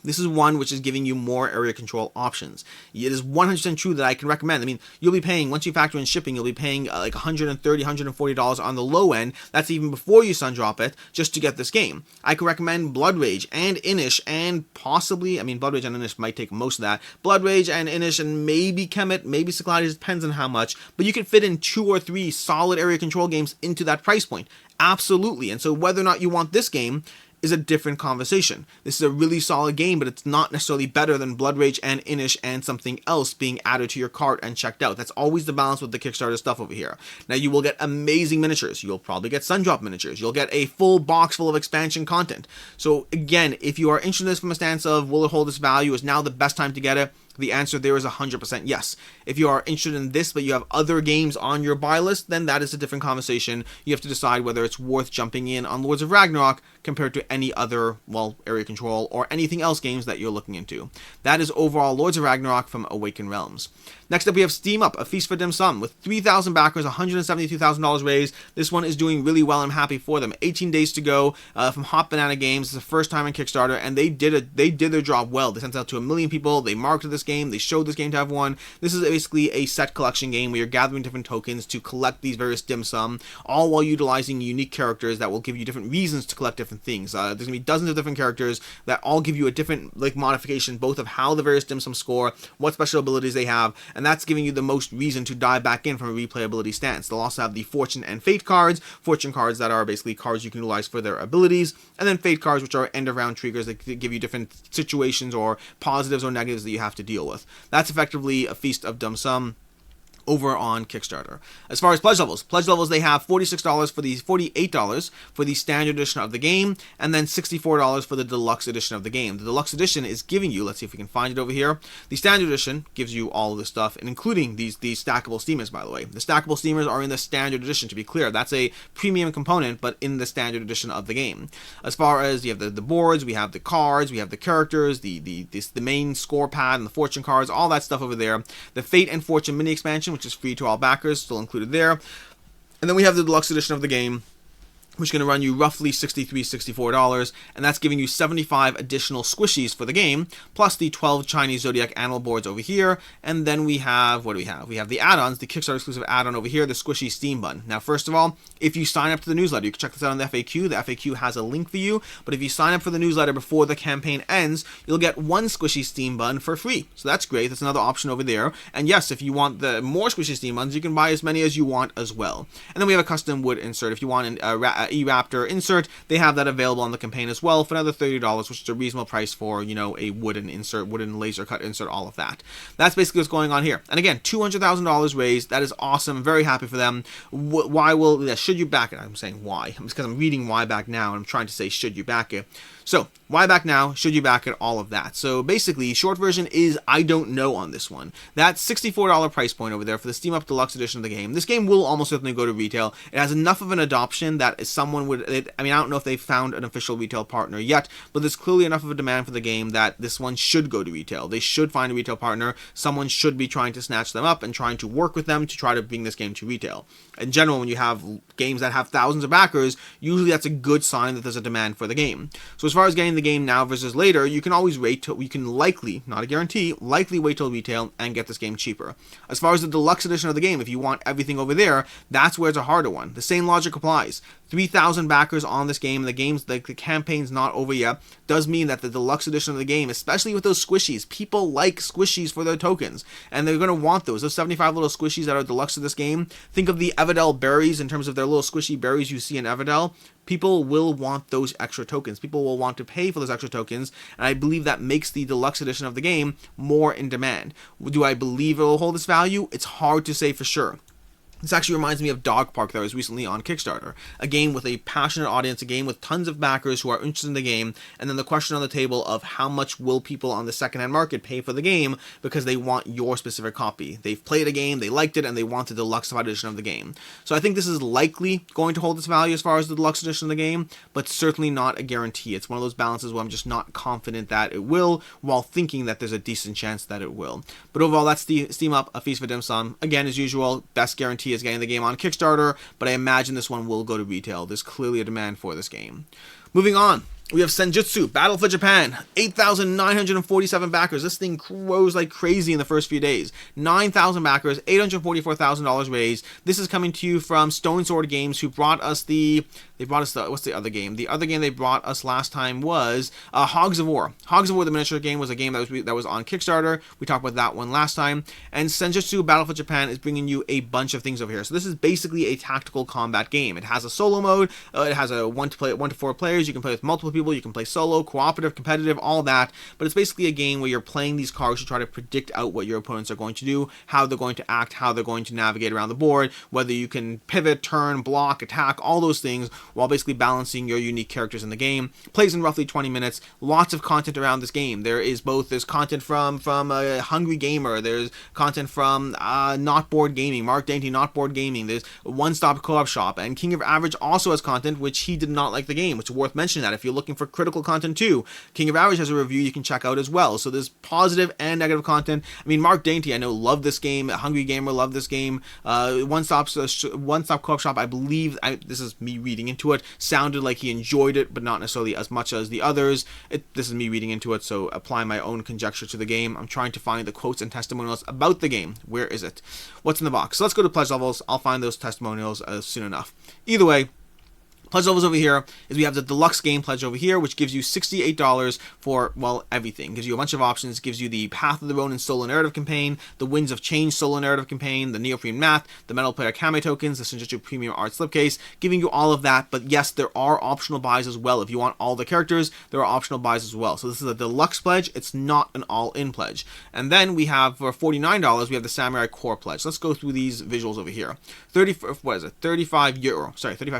This is one which is giving you more area control options. It is 100% true that I can recommend. I mean, you'll be paying, once you factor in shipping, you'll be paying like $130, $140 on the low end. That's even before you Sundrop it, just to get this game. I could recommend Blood Rage and Inish and possibly, I mean, Blood Rage and Inish might take most of that. Blood Rage and Inish and maybe Kemet, maybe Cyclades, depends on how much. But you can fit in 2 or 3 solid area control games into that price point. Absolutely. And so whether or not you want this game is a different conversation. This is a really solid game, but it's not necessarily better than Blood Rage and Inish and something else being added to your cart and checked out. That's always the balance with the Kickstarter stuff over here. Now, you will get amazing miniatures. You'll probably get Sundrop miniatures. You'll get a full box full of expansion content. So again, if you are interested in this from a stance of will it hold its value, is now the best time to get it, The answer there is 100% yes. If you are interested in this, but you have other games on your buy list, then that is a different conversation. You have to decide whether it's worth jumping in on Lords of Ragnarok compared to any other, well, area control or anything else games that you're looking into. That is overall Lords of Ragnarok from Awakened Realms. Next up, we have Steam Up, A Feast for Dim Sum, with 3,000 backers, $172,000 raised. This one is doing really well. I'm happy for them. 18 days to go from Hot Banana Games. It's the first time on Kickstarter, and they did their job well. They sent it out to 1 million people. They marketed this game. They showed this game to everyone. This is basically a set collection game where you're gathering different tokens to collect these various dim sum, all while utilizing unique characters that will give you different reasons to collect different things. There's going to be dozens of different characters that all give you a different modification, both of how the various dim sum score, what special abilities they have, and that's giving you the most reason to dive back in from a replayability stance. They'll also have the Fortune and Fate cards, Fortune cards that are basically cards you can utilize for their abilities, and then Fate cards, which are end of round triggers that give you different situations or positives or negatives that you have to deal with. That's effectively A Feast of Dim Sum over on Kickstarter. As far as pledge levels, they have $46 for the $48 for the standard edition of the game, and then $64 for the deluxe edition of the game. The deluxe edition is giving you, let's see if we can find it over here. The standard edition gives you all of this stuff, and including these stackable steamers, by the way. The stackable steamers are in the standard edition, to be clear. That's a premium component, but in the standard edition of the game. As far as you have the boards, we have the cards, we have the characters, the main score pad and the fortune cards, all that stuff over there. The Fate and Fortune mini expansion, which is free to all backers, still included there. And then we have the deluxe edition of the game, which is going to run you roughly $63, $64, and that's giving you 75 additional squishies for the game, plus the 12 Chinese Zodiac Animal boards over here, and then we have, what do we have? We have the add-ons, the Kickstarter exclusive add-on over here, the Squishy Steam Bun. Now, first of all, if you sign up to the newsletter, you can check this out on the FAQ has a link for you, but if you sign up for the newsletter before the campaign ends, you'll get one Squishy Steam Bun for free, so that's great. That's another option over there, and yes, if you want the more Squishy Steam Buns, you can buy as many as you want as well. And then we have a custom wood insert. If you want E-Raptor insert, they have that available on the campaign as well for another $30, which is a reasonable price for, a wooden insert, wooden laser cut insert, all of that. That's basically what's going on here. And again, $200,000 raised. That is awesome. I'm very happy for them. Should you back it? I'm saying why. Because I'm reading why back now, and I'm trying to say should you back it. So, why back now? Should you back it? All of that. So basically, short version is I don't know on this one. That $64 price point over there for the Steam Up Deluxe edition of the game. This game will almost certainly go to retail. It has enough of an adoption that someone would, I don't know if they've found an official retail partner yet, but there's clearly enough of a demand for the game that this one should go to retail. They should find a retail partner. Someone should be trying to snatch them up and trying to work with them to try to bring this game to retail. In general, when you have games that have thousands of backers, usually that's a good sign that there's a demand for the game. So as far as getting the game now versus later, you can always wait till, you can likely, not a guarantee, likely wait till retail and get this game cheaper. As far as the deluxe edition of the game, if you want everything over there, that's where it's a harder one. The same logic applies. 3,000 backers on this game, the campaign's not over yet, does mean that the deluxe edition of the game, especially with those squishies, people like squishies for their tokens, and they're going to want those 75 little squishies that are deluxe of this game. Think of the Everdell berries in terms of their little squishy berries you see in Everdell. People will want those extra tokens. People will want to pay for those extra tokens, and I believe that makes the deluxe edition of the game more in demand. Do I believe it will hold its value? It's hard to say for sure. This actually reminds me of Dog Park that was recently on Kickstarter. A game with a passionate audience, a game with tons of backers who are interested in the game, and then the question on the table of how much will people on the secondhand market pay for the game because they want your specific copy. They've played a game, they liked it, and they want the deluxe edition of the game. So I think this is likely going to hold its value as far as the deluxe edition of the game, but certainly not a guarantee. It's one of those balances where I'm just not confident that it will, while thinking that there's a decent chance that it will. But overall, that's the Steam Up, A Feast for Dim Sum. Again, as usual, best guarantee is getting the game on Kickstarter, but I imagine this one will go to retail. There's clearly a demand for this game. Moving on, we have Senjutsu, Battle for Japan, 8,947 backers. This thing grows like crazy in the first few days. 9,000 backers, $844,000 raised. This is coming to you from Stone Sword Games, who brought us what's the other game? The other game they brought us last time was Hogs of War. Hogs of War, the miniature game, was a game that was on Kickstarter. We talked about that one last time. And Senjutsu, Battle for Japan, is bringing you a bunch of things over here. So this is basically a tactical combat game. It has a solo mode. It has a 1 to 4 players. You can play with multiple people people. You can play solo, cooperative, competitive, all that. But it's basically a game where you're playing these cards to try to predict out what your opponents are going to do, how they're going to act, how they're going to navigate around the board, whether you can pivot, turn, block, attack, all those things, while basically balancing your unique characters in the game. Plays in roughly 20 minutes. Lots of content around this game. There's content from a Hungry Gamer. There's content from Not Board Gaming, Mark Dainty, Not Board Gaming. There's One Stop Co-op Shop, and King of Average also has content, which he did not like the game, which is worth mentioning that if you're looking for critical content too. King of Average has a review you can check out as well. So there's positive and negative content. I mean, Mark Dainty, I know, loved this game. Hungry Gamer loved this game. One Stop Co-op Shop, I believe, this is me reading into it, sounded like he enjoyed it, but not necessarily as much as the others. This is me reading into it, so apply my own conjecture to the game. I'm trying to find the quotes and testimonials about the game. Where is it? What's in the box? So let's go to pledge levels. I'll find those testimonials soon enough. Either way, pledge levels over here is we have the deluxe game pledge over here, which gives you $68 for, well, everything. Gives you a bunch of options. Gives you the Path of the Ronin solo narrative campaign, the Winds of Change solo narrative campaign, the Neoprene Math, the Metal Player Kame tokens, the Senjutsu Premium Art slipcase, giving you all of that. But yes, there are optional buys as well. If you want all the characters, there are optional buys as well. So this is a deluxe pledge. It's not an all-in pledge. And then we have, for $49, we have the Samurai Core pledge. Let's go through these visuals over here. 35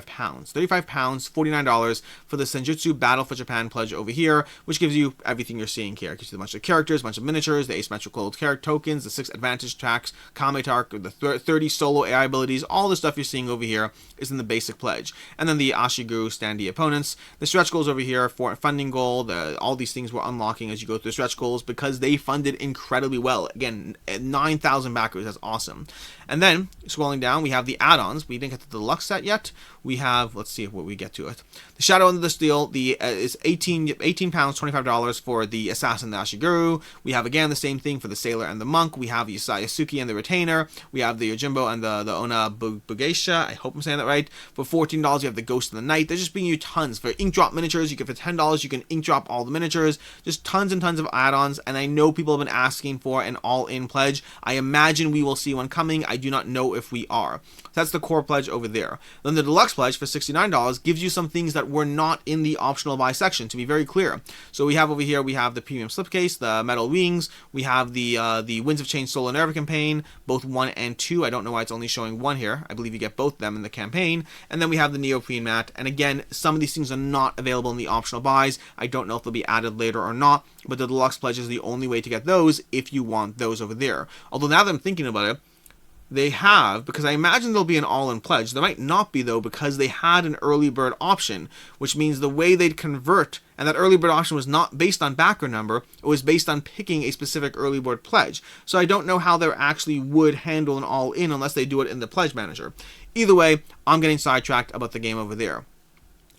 pounds. 35 pounds, $49 for the Senjutsu Battle for Japan pledge over here, which gives you everything you're seeing here. It gives you a bunch of characters, a bunch of miniatures, the asymmetrical character tokens, the 6 advantage tracks, Kame Tark, the 30 solo AI abilities. All the stuff you're seeing over here is in the basic pledge. And then the Ashiguru standee opponents, the stretch goals over here for funding goal, all these things we're unlocking as you go through the stretch goals because they funded incredibly well. Again, 9,000 backers, that's awesome. And then, scrolling down, we have the add-ons. We didn't get to the deluxe set yet. We have, let's see what we get to it. The Shadow Under the Steel, is 18 pounds, $25 for the Assassin and the Ashiguru. We have, again, the same thing for the Sailor and the Monk. We have Yasuki and the Retainer. We have the Yojimbo and the Ona Bugeisha. I hope I'm saying that right. For $14, you have the Ghost of the Night. They're just bringing you tons. For ink drop miniatures, you get for $10, you can ink drop all the miniatures. Just tons and tons of add-ons, and I know people have been asking for an all-in pledge. I imagine we will see one coming. I do not know if we are. That's the core pledge over there. Then the deluxe pledge for $69 gives you some things that were not in the optional buy section, to be very clear. So we have over here, we have the premium slipcase, the metal wings, we have the Winds of Change solo narrative campaign, both 1 and 2. I don't know why it's only showing 1 here. I believe you get both of them in the campaign. And then we have the Neoprene Mat. And again, some of these things are not available in the optional buys. I don't know if they'll be added later or not, but the deluxe pledge is the only way to get those if you want those over there. Although now that I'm thinking about it, they have, because I imagine there'll be an all-in pledge. There might not be, though, because they had an early bird option, which means the way they'd convert, and that early bird option was not based on backer number, it was based on picking a specific early bird pledge. So I don't know how they actually would handle an all-in unless they do it in the pledge manager. Either way, I'm getting sidetracked about the game over there.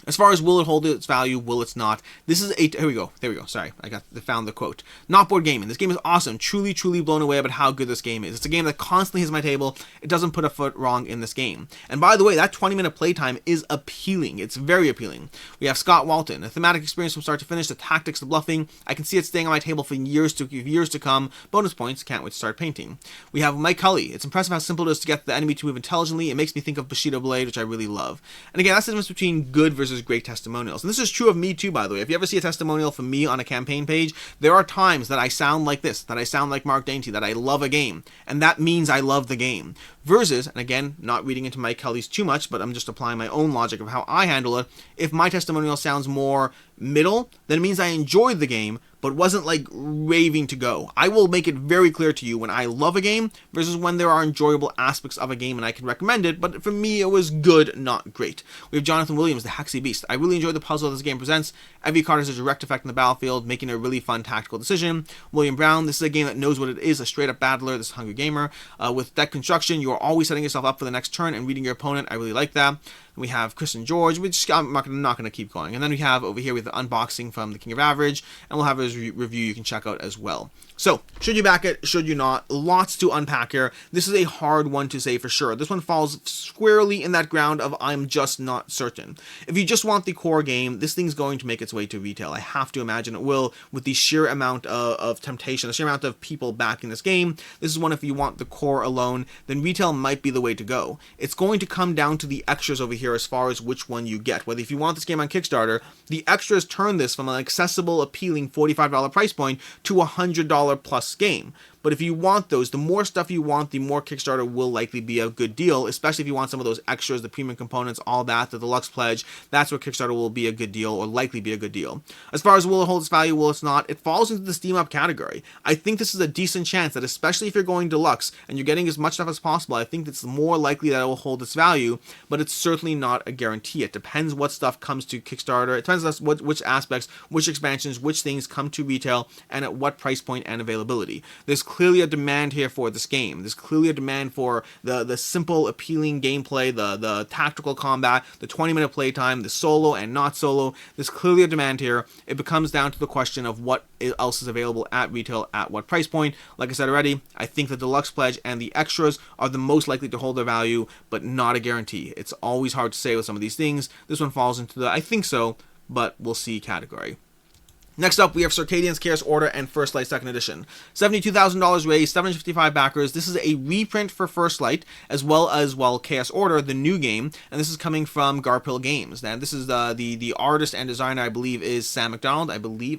As far as will it hold its value, will it not? This is a, here we go, sorry, found the quote. Not Board Gaming, this game is awesome, truly blown away about how good this game is. It's a game that constantly hits my table, it doesn't put a foot wrong in this game. And by the way, that 20-minute playtime is appealing, it's very appealing. We have Scott Walton, a thematic experience from start to finish, the tactics, the bluffing, I can see it staying on my table for years to come, bonus points, can't wait to start painting. We have Mike Cully, it's impressive how simple it is to get the enemy to move intelligently, it makes me think of Bushido Blade, which I really love. And again, that's the difference between good versus great testimonials. And this is true of me too, by the way. If you ever see a testimonial from me on a campaign page, there are times that I sound like this, that I sound like Mark Dainty, that I love a game, and that means I love the game. Versus, and again, not reading into Mike Kelly's too much, but I'm just applying my own logic of how I handle it, if my testimonial sounds more middle, then it means I enjoyed the game, but wasn't like raving to go. I will make it very clear to you when I love a game versus when there are enjoyable aspects of a game and I can recommend it, but for me it was good, not great. We have Jonathan Williams, the Hexy Beast. I really enjoyed the puzzle this game presents. Every card has a direct effect on the battlefield, making a really fun tactical decision. William Brown, this is a game that knows what it is, a straight up battler, this is Hungry Gamer. With deck construction, you are always setting yourself up for the next turn and reading your opponent. I really like that. We have Chris and George, which I'm not going to keep going. And then we have over here with the unboxing from the King of Average, and we'll have his review you can check out as well. So, should you back it? Should you not? Lots to unpack here. This is a hard one to say for sure. This one falls squarely in that ground of I'm just not certain. If you just want the core game, this thing's going to make its way to retail. I have to imagine it will, with the sheer amount of temptation, the sheer amount of people backing this game. This is one, if you want the core alone, then retail might be the way to go. It's going to come down to the extras over here here as far as which one you get. Whether if you want this game on Kickstarter, the extras turn this from an accessible, appealing $45 price point to a $100 plus game. But if you want those, the more stuff you want, the more Kickstarter will likely be a good deal, especially if you want some of those extras, the premium components, all that, the deluxe pledge. That's where Kickstarter will be a good deal, or likely be a good deal. As far as will it hold its value, will it's not, it falls into the Steam Up category. I think this is a decent chance that, especially if you're going deluxe and you're getting as much stuff as possible, I think it's more likely that it will hold its value, but it's certainly not a guarantee. It depends what stuff comes to Kickstarter. It depends on which aspects, which expansions, which things come to retail, and at what price point and availability. There's clearly a demand here for this game. There's clearly a demand for the simple, appealing gameplay, the tactical combat, the 20-minute playtime, the solo and not solo. There's clearly a demand here. It becomes down to the question of what else is available at retail at what price point. Like I said already, I think the deluxe pledge and the extras are the most likely to hold their value, but not a guarantee. It's always hard to say with some of these things. This one falls into the I think so, but we'll see category. Next up, we have Circadians, Chaos Order, and First Light 2nd Edition. $72,000 raised, 755 backers. This is a reprint for First Light, as well as, Chaos Order, the new game, and this is coming from Garphill Games. Now, this is the artist and designer, I believe, is Sam McDonald, I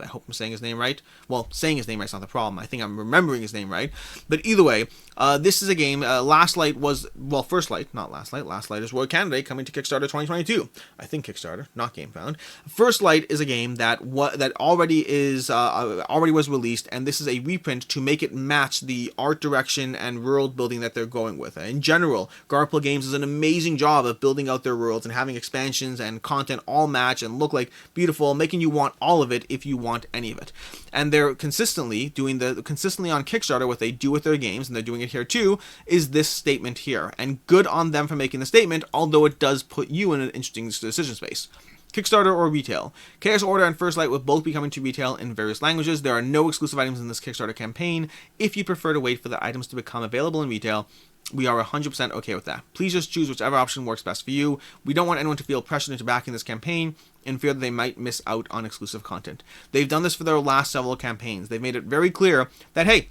hope I'm saying his name right. Well, saying his name right's not the problem. I think I'm remembering his name right. But either way, this is a game, First Light, not Last Light. Last Light is Royal Candidate, coming to Kickstarter 2022. I think Kickstarter, not GameFound. First Light is a game that already was released, and this is a reprint to make it match the art direction and world building that they're going with. In general, Garphill Games does an amazing job of building out their worlds and having expansions and content all match and look like beautiful, making you want all of it if you want any of it. And they're consistently on Kickstarter what they do with their games, and they're doing it here too, is this statement here. And good on them for making the statement, although it does put you in an interesting decision space. Kickstarter or retail. Chaos Order and First Light will both be coming to retail in various languages. There are no exclusive items in this Kickstarter campaign. If you prefer to wait for the items to become available in retail, we are 100% okay with that. Please just choose whichever option works best for you. We don't want anyone to feel pressured into backing this campaign and fear that they might miss out on exclusive content. They've done this for their last several campaigns. They've made it very clear that, hey,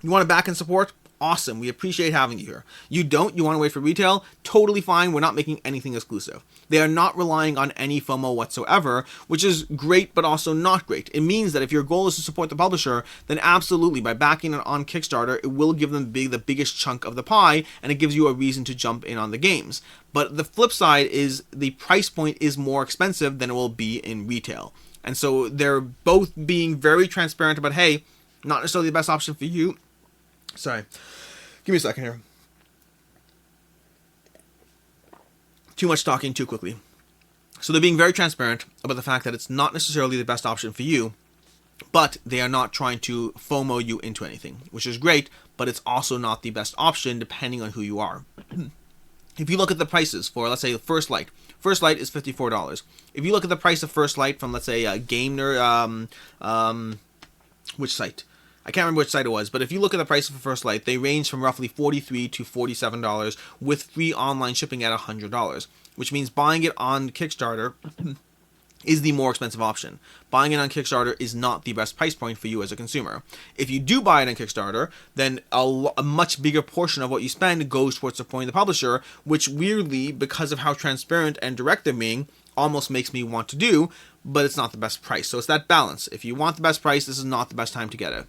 you want to back and support? Awesome. We appreciate having you here. You don't? You want to wait for retail? Totally fine. We're not making anything exclusive. They are not relying on any FOMO whatsoever, which is great, but also not great. It means that if your goal is to support the publisher, then absolutely, by backing it on Kickstarter, it will give them the biggest chunk of the pie, and it gives you a reason to jump in on the games. But the flip side is the price point is more expensive than it will be in retail. And so they're both being very transparent about, hey, not necessarily the best option for you. Sorry. Give me a second here. Too much talking too quickly. So they're being very transparent about the fact that it's not necessarily the best option for you, but they are not trying to FOMO you into anything, which is great, but it's also not the best option depending on who you are. If you look at the prices for, let's say, First Light is $54. If you look at the price of First Light from, let's say, Game Nerd, which site? I can't remember which site it was, but if you look at the price for First Light, they range from roughly $43 to $47 with free online shipping at $100, which means buying it on Kickstarter is the more expensive option. Buying it on Kickstarter is not the best price point for you as a consumer. If you do buy it on Kickstarter, then a much bigger portion of what you spend goes towards supporting the publisher, which weirdly, because of how transparent and direct they're being, almost makes me want to do, but it's not the best price. So it's that balance. If you want the best price, this is not the best time to get it.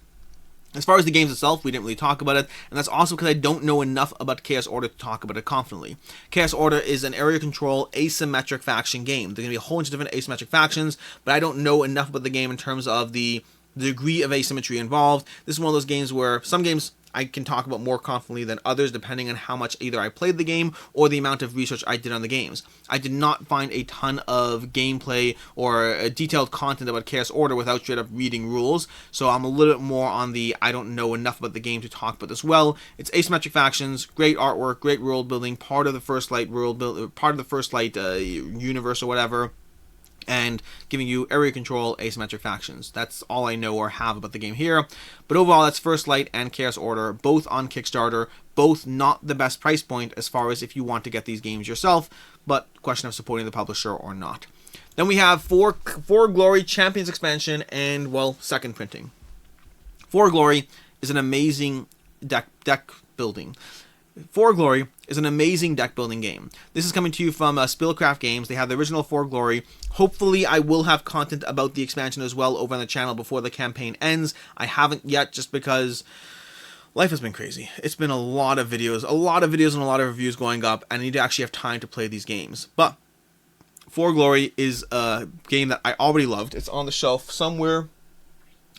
As far as the games itself, we didn't really talk about it, and that's also because I don't know enough about Chaos Order to talk about it confidently. Chaos Order is an area control asymmetric faction game. There's going to be a whole bunch of different asymmetric factions, but I don't know enough about the game in terms of the degree of asymmetry involved. This is one of those games where some games I can talk about more confidently than others, depending on how much either I played the game or the amount of research I did on the games. I did not find a ton of gameplay or detailed content about Chaos Order without straight up reading rules, so I'm a little bit more on the I don't know enough about the game to talk about this well. It's asymmetric factions, great artwork, great world building, part of the First Light universe or whatever, and giving you area control, asymmetric factions. That's all I know or have about the game here. But overall, that's First Light and Chaos Order, both on Kickstarter, both not the best price point as far as if you want to get these games yourself, but question of supporting the publisher or not. Then we have For Glory Champions expansion and, second printing. For Glory is an amazing deck building. For Glory is an amazing deck building game. This is coming to you from Spillcraft Games. They have the original For Glory. Hopefully I will have content about the expansion as well over on the channel before the campaign ends. I haven't yet, just because life has been crazy. It's been a lot of videos and a lot of reviews going up, and I need to actually have time to play these games. But For Glory is a game that I already loved. It's on the shelf somewhere.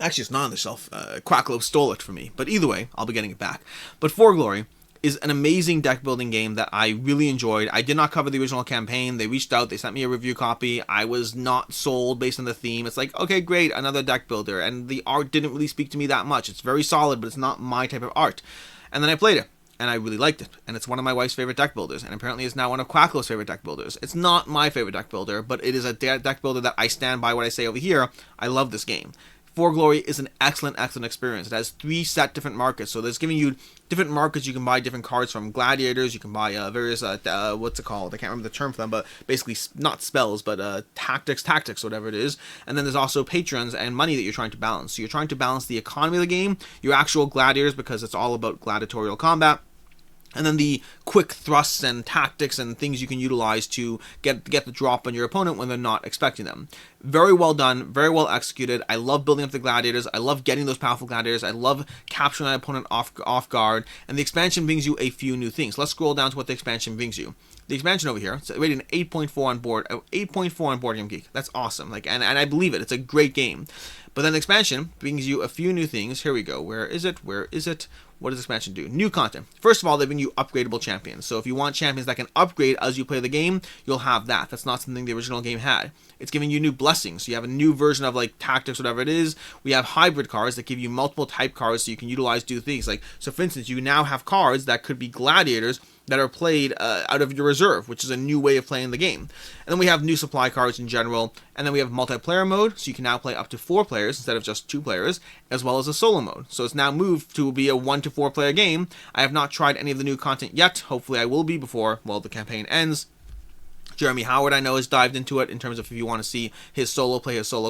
Actually, it's not on the shelf. Quacklo stole it from me. But either way, I'll be getting it back. But For Glory is an amazing deck building game that I really enjoyed. I did not cover the original campaign. They reached out, they sent me a review copy. I was not sold based on the theme. It's like, okay, great, another deck builder. And the art didn't really speak to me that much. It's very solid, but it's not my type of art. And then I played it, and I really liked it. And it's one of my wife's favorite deck builders, and apparently it's now one of Quacklo's favorite deck builders. It's not my favorite deck builder, but it is a deck builder that I stand by what I say over here. I love this game. For Glory is an excellent experience. It has 3 set different markets, so there's giving you different markets you can buy different cards from. Gladiators, you can buy various, what's it called? I can't remember the term for them, but basically not spells, but tactics, whatever it is. And then there's also patrons and money that you're trying to balance. So you're trying to balance the economy of the game, your actual gladiators, because it's all about gladiatorial combat, and then the quick thrusts and tactics and things you can utilize to get the drop on your opponent when they're not expecting them. Very well done, very well executed. I love building up the gladiators. I love getting those powerful gladiators. I love capturing my opponent off guard. And the expansion brings you a few new things. Let's scroll down to what the expansion brings you. The expansion over here, it's rated an 8.4 on board, 8.4 on Board Game Geek. That's awesome. And I believe it. It's a great game. But then the expansion brings you a few new things. Here we go. Where is it? What does expansion do? New content. First of all, they bring you upgradable champions. So if you want champions that can upgrade as you play the game, you'll have that. That's not something the original game had. It's giving you new blessings. So you have a new version of like tactics, whatever it is. We have hybrid cards that give you multiple type cards so you can utilize do things. Like, so for instance, you now have cards that could be gladiators that are played out of your reserve, which is a new way of playing the game. And then we have new supply cards in general, and then we have multiplayer mode, so you can now play up to 4 players instead of just 2 players, as well as a solo mode. So it's now moved to be a 1 to 4 player game. I have not tried any of the new content yet. Hopefully I will be before, well, the campaign ends. Jeremy Howard, I know, has dived into it in terms of if you want to see his solo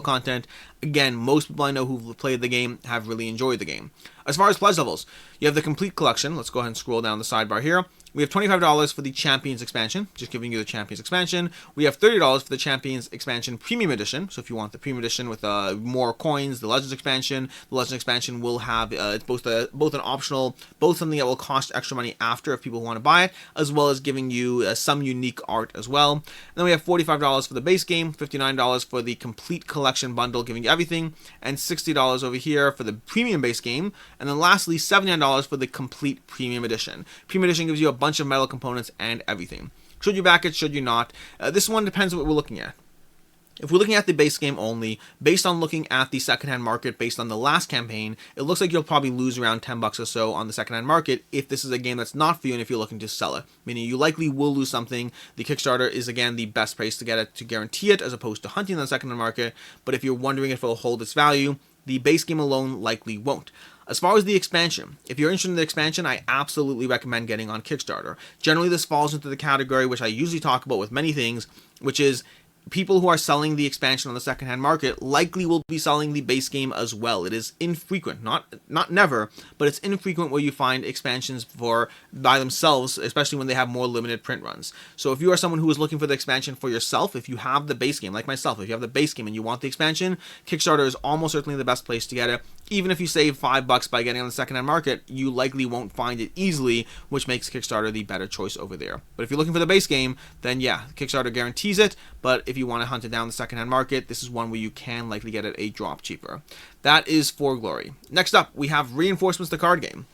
content. Again, most people I know who've played the game have really enjoyed the game. As far as pledge levels, you have the complete collection. Let's go ahead and scroll down the sidebar here. We have $25 for the Champions expansion, just giving you the Champions expansion. We have $30 for the Champions expansion Premium Edition. So if you want the Premium Edition with more coins, the Legends expansion will have it's both an optional, both something that will cost extra money after if people want to buy it, as well as giving you some unique art as well. And then we have $45 for the base game, $59 for the complete collection bundle, giving you everything, and $60 over here for the premium base game. And then lastly, $79 for the complete Premium Edition. Premium Edition gives you a bunch of metal components and everything. Should you back it? Should you not? This one depends on what we're looking at. If we're looking at the base game only, based on looking at the secondhand market, based on the last campaign, it looks like you'll probably lose around $10 or so on the secondhand market if this is a game that's not for you and if you're looking to sell it. Meaning you likely will lose something. The Kickstarter is, again, the best place to get it, to guarantee it, as opposed to hunting on the secondhand market. But if you're wondering if it'll hold its value, the base game alone likely won't. As far as the expansion, if you're interested in the expansion, I absolutely recommend getting on Kickstarter. Generally, this falls into the category which I usually talk about with many things, which is people who are selling the expansion on the secondhand market likely will be selling the base game as well. It is infrequent, not never, but it's infrequent where you find expansions by themselves, especially when they have more limited print runs. So if you are someone who is looking for the expansion for yourself, if you have the base game, like myself, if you have the base game and you want the expansion, Kickstarter is almost certainly the best place to get it. Even if you save $5 by getting on the secondhand market, you likely won't find it easily, which makes Kickstarter the better choice over there. But if you're looking for the base game, then yeah, Kickstarter guarantees it. But if you want to hunt it down the secondhand market, this is one where you can likely get it a drop cheaper. That is For Glory. Next up, we have Reinforcements, the card game.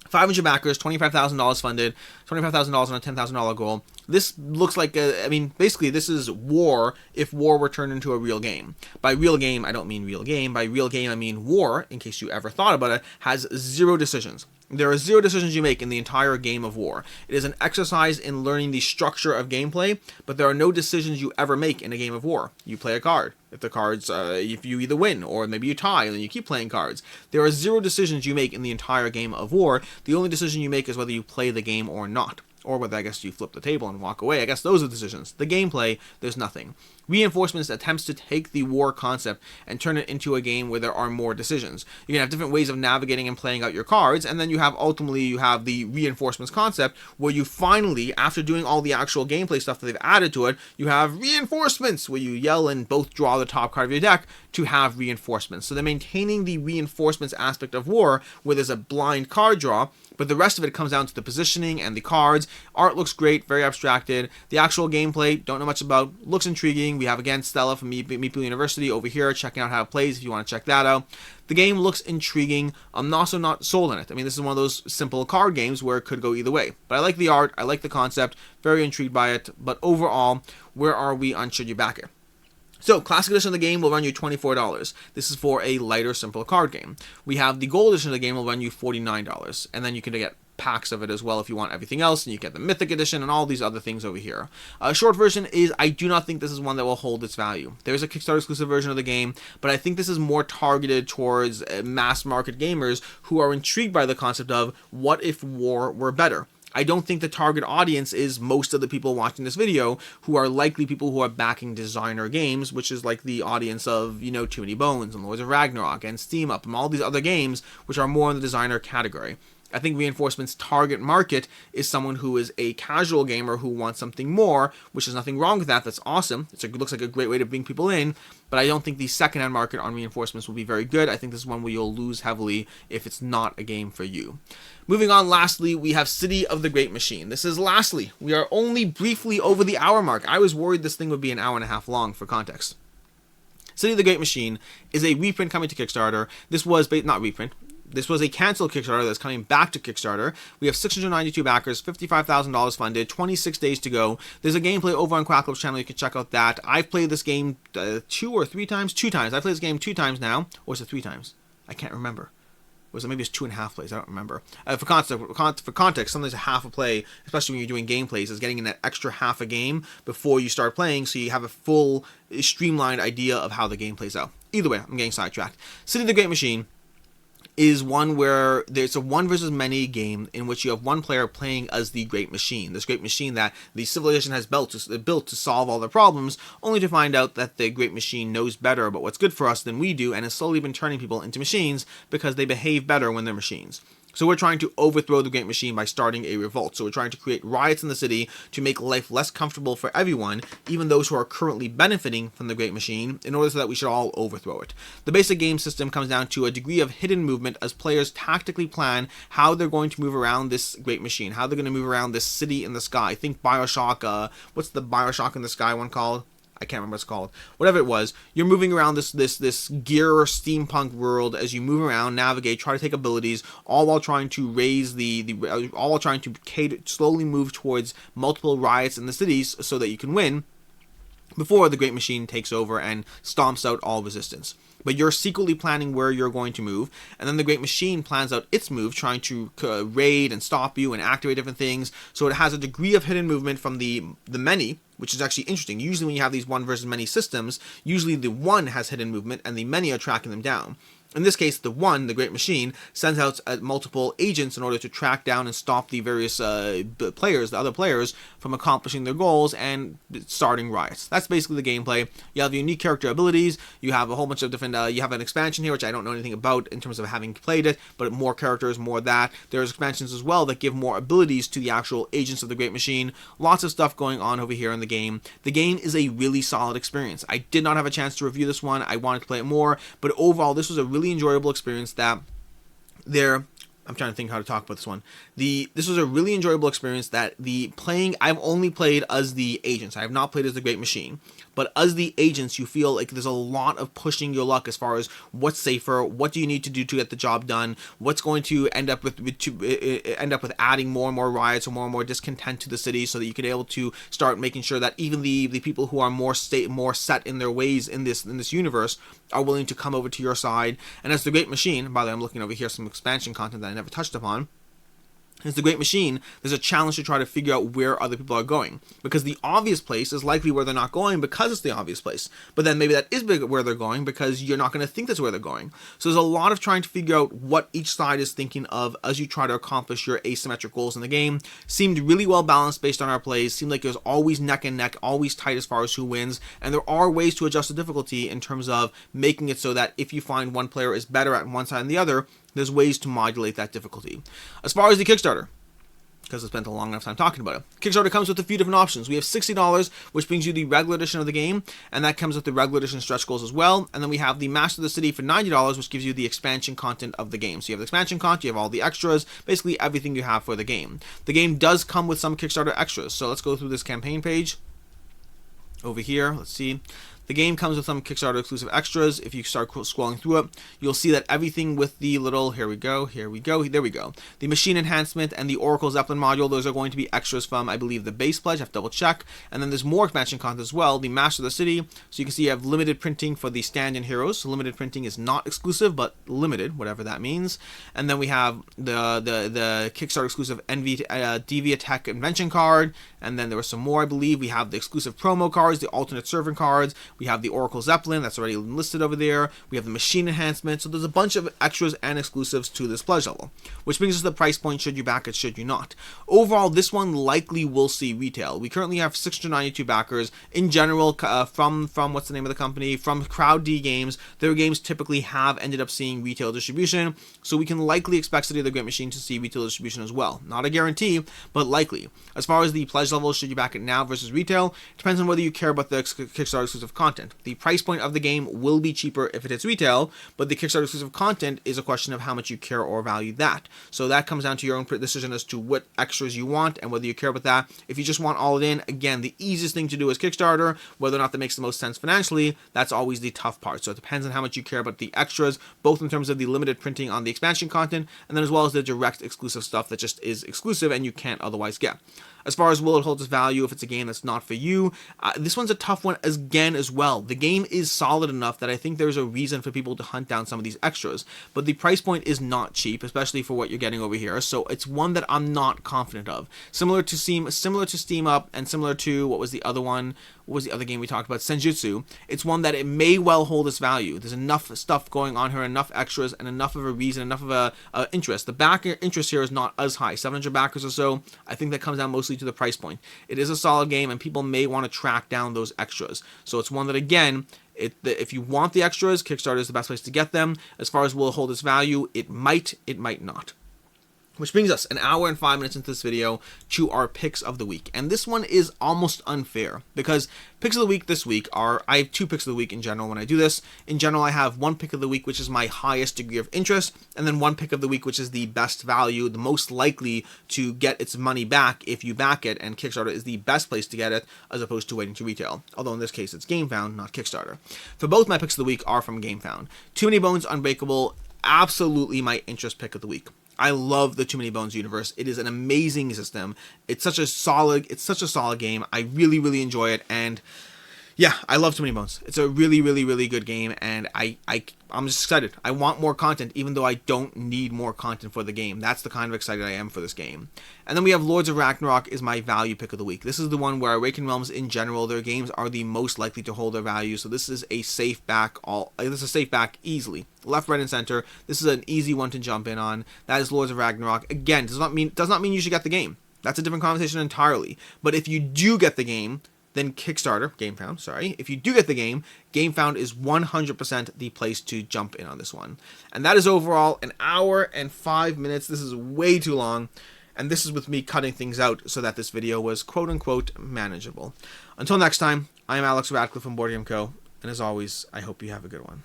500 backers, $25,000 funded, $25,000 on a $10,000 goal. This looks like, basically this is War if War were turned into a real game. By real game, I don't mean real game. By real game, I mean War, in case you ever thought about it, has 0 decisions. There are 0 decisions you make in the entire game of War. It is an exercise in learning the structure of gameplay, but there are no decisions you ever make in a game of War. You play a card. If the cards, if you either win or maybe you tie and then you keep playing cards. There are 0 decisions you make in the entire game of War. The only decision you make is whether you play the game or not. Or whether, I guess, you flip the table and walk away. I guess those are the decisions. The gameplay, there's nothing. Reinforcements attempts to take the war concept and turn it into a game where there are more decisions. You can have different ways of navigating and playing out your cards, and then you have the reinforcements concept, where you finally, after doing all the actual gameplay stuff that they've added to it, you have reinforcements, where you yell and both draw the top card of your deck to have reinforcements. So they're maintaining the reinforcements aspect of war, where there's a blind card draw, but the rest of it comes down to the positioning and the cards. Art looks great, very abstracted. The actual gameplay, don't know much about, looks intriguing. We have, again, Stella from Meeple University over here checking out how it plays if you want to check that out. The game looks intriguing. I'm also not sold on it. I mean, this is one of those simple card games where it could go either way. But I like the art, I like the concept, very intrigued by it. But overall, where are we on should you back it? So, Classic Edition of the game will run you $24. This is for a lighter, simpler card game. We have the Gold Edition of the game will run you $49. And then you can get packs of it as well if you want everything else, and you get the Mythic Edition and all these other things over here. Short version is, I do not think this is one that will hold its value. There is a Kickstarter exclusive version of the game, but I think this is more targeted towards mass market gamers who are intrigued by the concept of what if war were better. I don't think the target audience is most of the people watching this video, who are likely people who are backing designer games, which is like the audience of, you know, Too Many Bones and Lords of Ragnarok and Steam Up and all these other games, which are more in the designer category. I think Reinforcement's target market is someone who is a casual gamer who wants something more, which is nothing wrong with that. That's awesome. It looks like a great way to bring people in, but I don't think the second-hand market on Reinforcements will be very good. I think this is one where you'll lose heavily if it's not a game for you. Moving on, lastly, we have City of the Great Machine. This is lastly. We are only briefly over the hour mark. I was worried this thing would be an hour and a half long for context. City of the Great Machine is a reprint coming to Kickstarter. This was not reprint. This was a canceled Kickstarter that's coming back to Kickstarter. We have 692 backers, $55,000 funded, 26 days to go. There's a gameplay over on Quackle's channel. You can check out that. I've played this game 2 or 3 times? 2 times. I've played this game 2 times now. Or is it 3 times? I can't remember. Was it maybe it's 2.5 plays? I don't remember. For context, sometimes a half a play, especially when you're doing gameplays, is getting in that extra half a game before you start playing, so you have a full, streamlined idea of how the game plays out. Either way, I'm getting sidetracked. City of the Great Machine is one where there's a one versus many game in which you have one player playing as the Great Machine. This Great Machine that the civilization has built to solve all their problems, only to find out that the Great Machine knows better about what's good for us than we do, and has slowly been turning people into machines because they behave better when they're machines. So we're trying to overthrow the Great Machine by starting a revolt. So we're trying to create riots in the city to make life less comfortable for everyone, even those who are currently benefiting from the Great Machine, in order so that we should all overthrow it. The basic game system comes down to a degree of hidden movement as players tactically plan how they're going to move around this Great Machine, how they're going to move around this city in the sky. Think Bioshock, what's the Bioshock in the sky one called? I can't remember what it's called. Whatever it was, you're moving around this gear steampunk world as you move around, navigate, try to take abilities, all while trying to raise all while trying to slowly move towards multiple riots in the cities so that you can win before the Great Machine takes over and stomps out all resistance. But you're secretly planning where you're going to move, and then the Great Machine plans out its move, trying to raid and stop you and activate different things. So it has a degree of hidden movement from the many, which is actually interesting. Usually when you have these one versus many systems, usually the one has hidden movement and the many are tracking them down. In this case, the Great Machine, sends out multiple agents in order to track down and stop the various the other players, from accomplishing their goals and starting riots. That's basically the gameplay. You have unique character abilities. You have a whole bunch of different, you have an expansion here, which I don't know anything about in terms of having played it, but more characters, more of that. There's expansions as well that give more abilities to the actual agents of the Great Machine. Lots of stuff going on over here in the game. The game is a really solid experience. I did not have a chance to review this one. I wanted to play it more, but overall, this was a really enjoyable experience that I'm trying to think how to talk about this one. This was a really enjoyable experience that I've only played as the agents. I have not played as the Great Machine. But as the agents, you feel like there's a lot of pushing your luck as far as what's safer, what do you need to do to get the job done, what's going to end up with adding more and more riots or more discontent to the city, so that you can be able to start making sure that even the people who are more set in their ways in this universe are willing to come over to your side. And as the Great Machine, by the way, I'm looking over here some expansion content that I never touched upon. is the Great Machine, there's a challenge to try to figure out where other people are going. Because the obvious place is likely where they're not going because it's the obvious place. But then maybe that is where they're going because you're not going to think that's where they're going. So there's a lot of trying to figure out what each side is thinking of as you try to accomplish your asymmetric goals in the game. Seemed really well balanced based on our plays. Seemed like it was always neck and neck, always tight as far as who wins. And there are ways to adjust the difficulty in terms of making it so that if you find one player is better at one side than the other, there's ways to modulate that difficulty. As far as the Kickstarter, because I spent a long enough time talking about it. Kickstarter comes with a few different options. We have $60, which brings you the regular edition of the game, and that comes with the regular edition stretch goals as well. And then we have the Master of the City for $90, which gives you the expansion content of the game. So you have the expansion content, you have all the extras, basically everything you have for the game. The game does come with some Kickstarter extras. So let's go through this campaign page. Over here, let's see. The game comes with some Kickstarter exclusive extras. If you start scrolling through it, you'll see that everything with the little, here we go, there we go. The machine enhancement and the Oracle Zeppelin module, those are going to be extras from, I believe, the base pledge. I have to double check. And then there's more expansion content as well, the Master of the City. So you can see you have limited printing for the stand-in heroes. So limited printing is not exclusive, but limited, whatever that means. And then we have the Kickstarter exclusive Devia Tech Invention card. And then there were some more, I believe. We have the exclusive promo cards, the alternate servant cards. We have the Oracle Zeppelin, that's already listed over there. We have the machine enhancement. So there's a bunch of extras and exclusives to this pledge level, which brings us to the price point, should you back it, should you not. Overall, this one likely will see retail. We currently have 692 backers. In general, from what's the name of the company? From Crowd D Games, their games typically have ended up seeing retail distribution, so we can likely expect City of the Great Machine to see retail distribution as well. Not a guarantee, but likely. As far as the pledge level, should you back it now versus retail, it depends on whether you care about the Kickstarter exclusive content. The price point of the game will be cheaper if it hits retail, but the Kickstarter exclusive content is a question of how much you care or value that. So that comes down to your own decision as to what extras you want and whether you care about that. If you just want all it in, again, the easiest thing to do is Kickstarter. Whether or not that makes the most sense financially, that's always the tough part. So it depends on how much you care about the extras, both in terms of the limited printing on the expansion content, and then as well as the direct exclusive stuff that just is exclusive and you can't otherwise get. As far as will it hold its value if it's a game that's not for you, this one's a tough one again as well. The game is solid enough that I think there's a reason for people to hunt down some of these extras, but the price point is not cheap, especially for what you're getting over here. So it's one that I'm not confident of. Similar to Steam Up, and similar to what was the other one? What was the other game we talked about? Senjutsu. It's one that it may well hold its value. There's enough stuff going on here, enough extras, and enough of a reason, enough of a interest. The backer interest here is not as high, 700 backers or so. I think that comes down mostly to the price point. It is a solid game, and people may want to track down those extras. So it's one that, again, if you want the extras, Kickstarter is the best place to get them. As far as will it hold its value, it might not. Which brings us 1 hour and 5 minutes into this video to our picks of the week. And this one is almost unfair because picks of the week this week are, I have 2 picks of the week in general when I do this. In general, I have 1 pick of the week, which is my highest degree of interest, and then 1 pick of the week, which is the best value, the most likely to get its money back if you back it, and Kickstarter is the best place to get it as opposed to waiting to retail. Although in this case, it's GameFound, not Kickstarter. For both my picks of the week are from GameFound. Too Many Bones Unbreakable, absolutely my interest pick of the week. I love the Too Many Bones universe. It is an amazing system. It's such a solid game. I really enjoy it, and yeah, I love Too Many Bones. It's a really good game, and I'm just excited. I want more content, even though I don't need more content for the game. That's the kind of excited I am for this game. And then we have Lords of Ragnarok is my value pick of the week. This is the one where Awakened Realms in general, their games are the most likely to hold their value. So this is a safe back. This is a safe back easily, left, right, and center. This is an easy one to jump in on. That is Lords of Ragnarok. Again, does not mean you should get the game. That's a different conversation entirely. But if you do get the game, then GameFound, sorry. If you do get the game, GameFound is 100% the place to jump in on this one. And that is overall 1 hour and 5 minutes. This is way too long. And this is with me cutting things out so that this video was quote-unquote manageable. Until next time, I am Alex Radcliffe from Board Game Co. And as always, I hope you have a good one.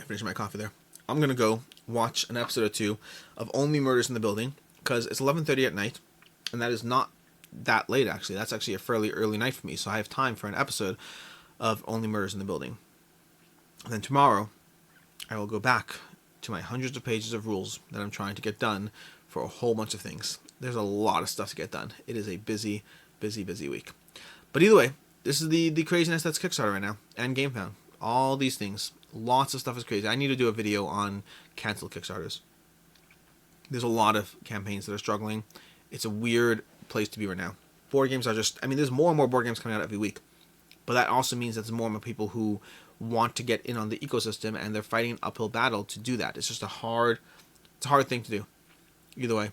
Finishing my coffee there. I'm going to go watch an episode or 2 of Only Murders in the Building, because it's 11:30 at night, and that is not that late, actually. That's actually a fairly early night for me, so I have time for an episode of Only Murders in the Building. And then tomorrow, I will go back to my hundreds of pages of rules that I'm trying to get done for a whole bunch of things. There's a lot of stuff to get done. It is a busy, busy, busy week. But either way, this is the craziness that's Kickstarter right now, and GameFound. All these things. Lots of stuff is crazy. I need to do a video on canceled Kickstarters. There's a lot of campaigns that are struggling. It's a weird place to be right now. Board games are just, I mean, there's more and more board games coming out every week. But that also means that there's more and more people who want to get in on the ecosystem, and they're fighting an uphill battle to do that. It's just a hard thing to do. Either way,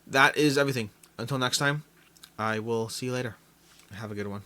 that is everything. Until next time, I will see you later. Have a good one.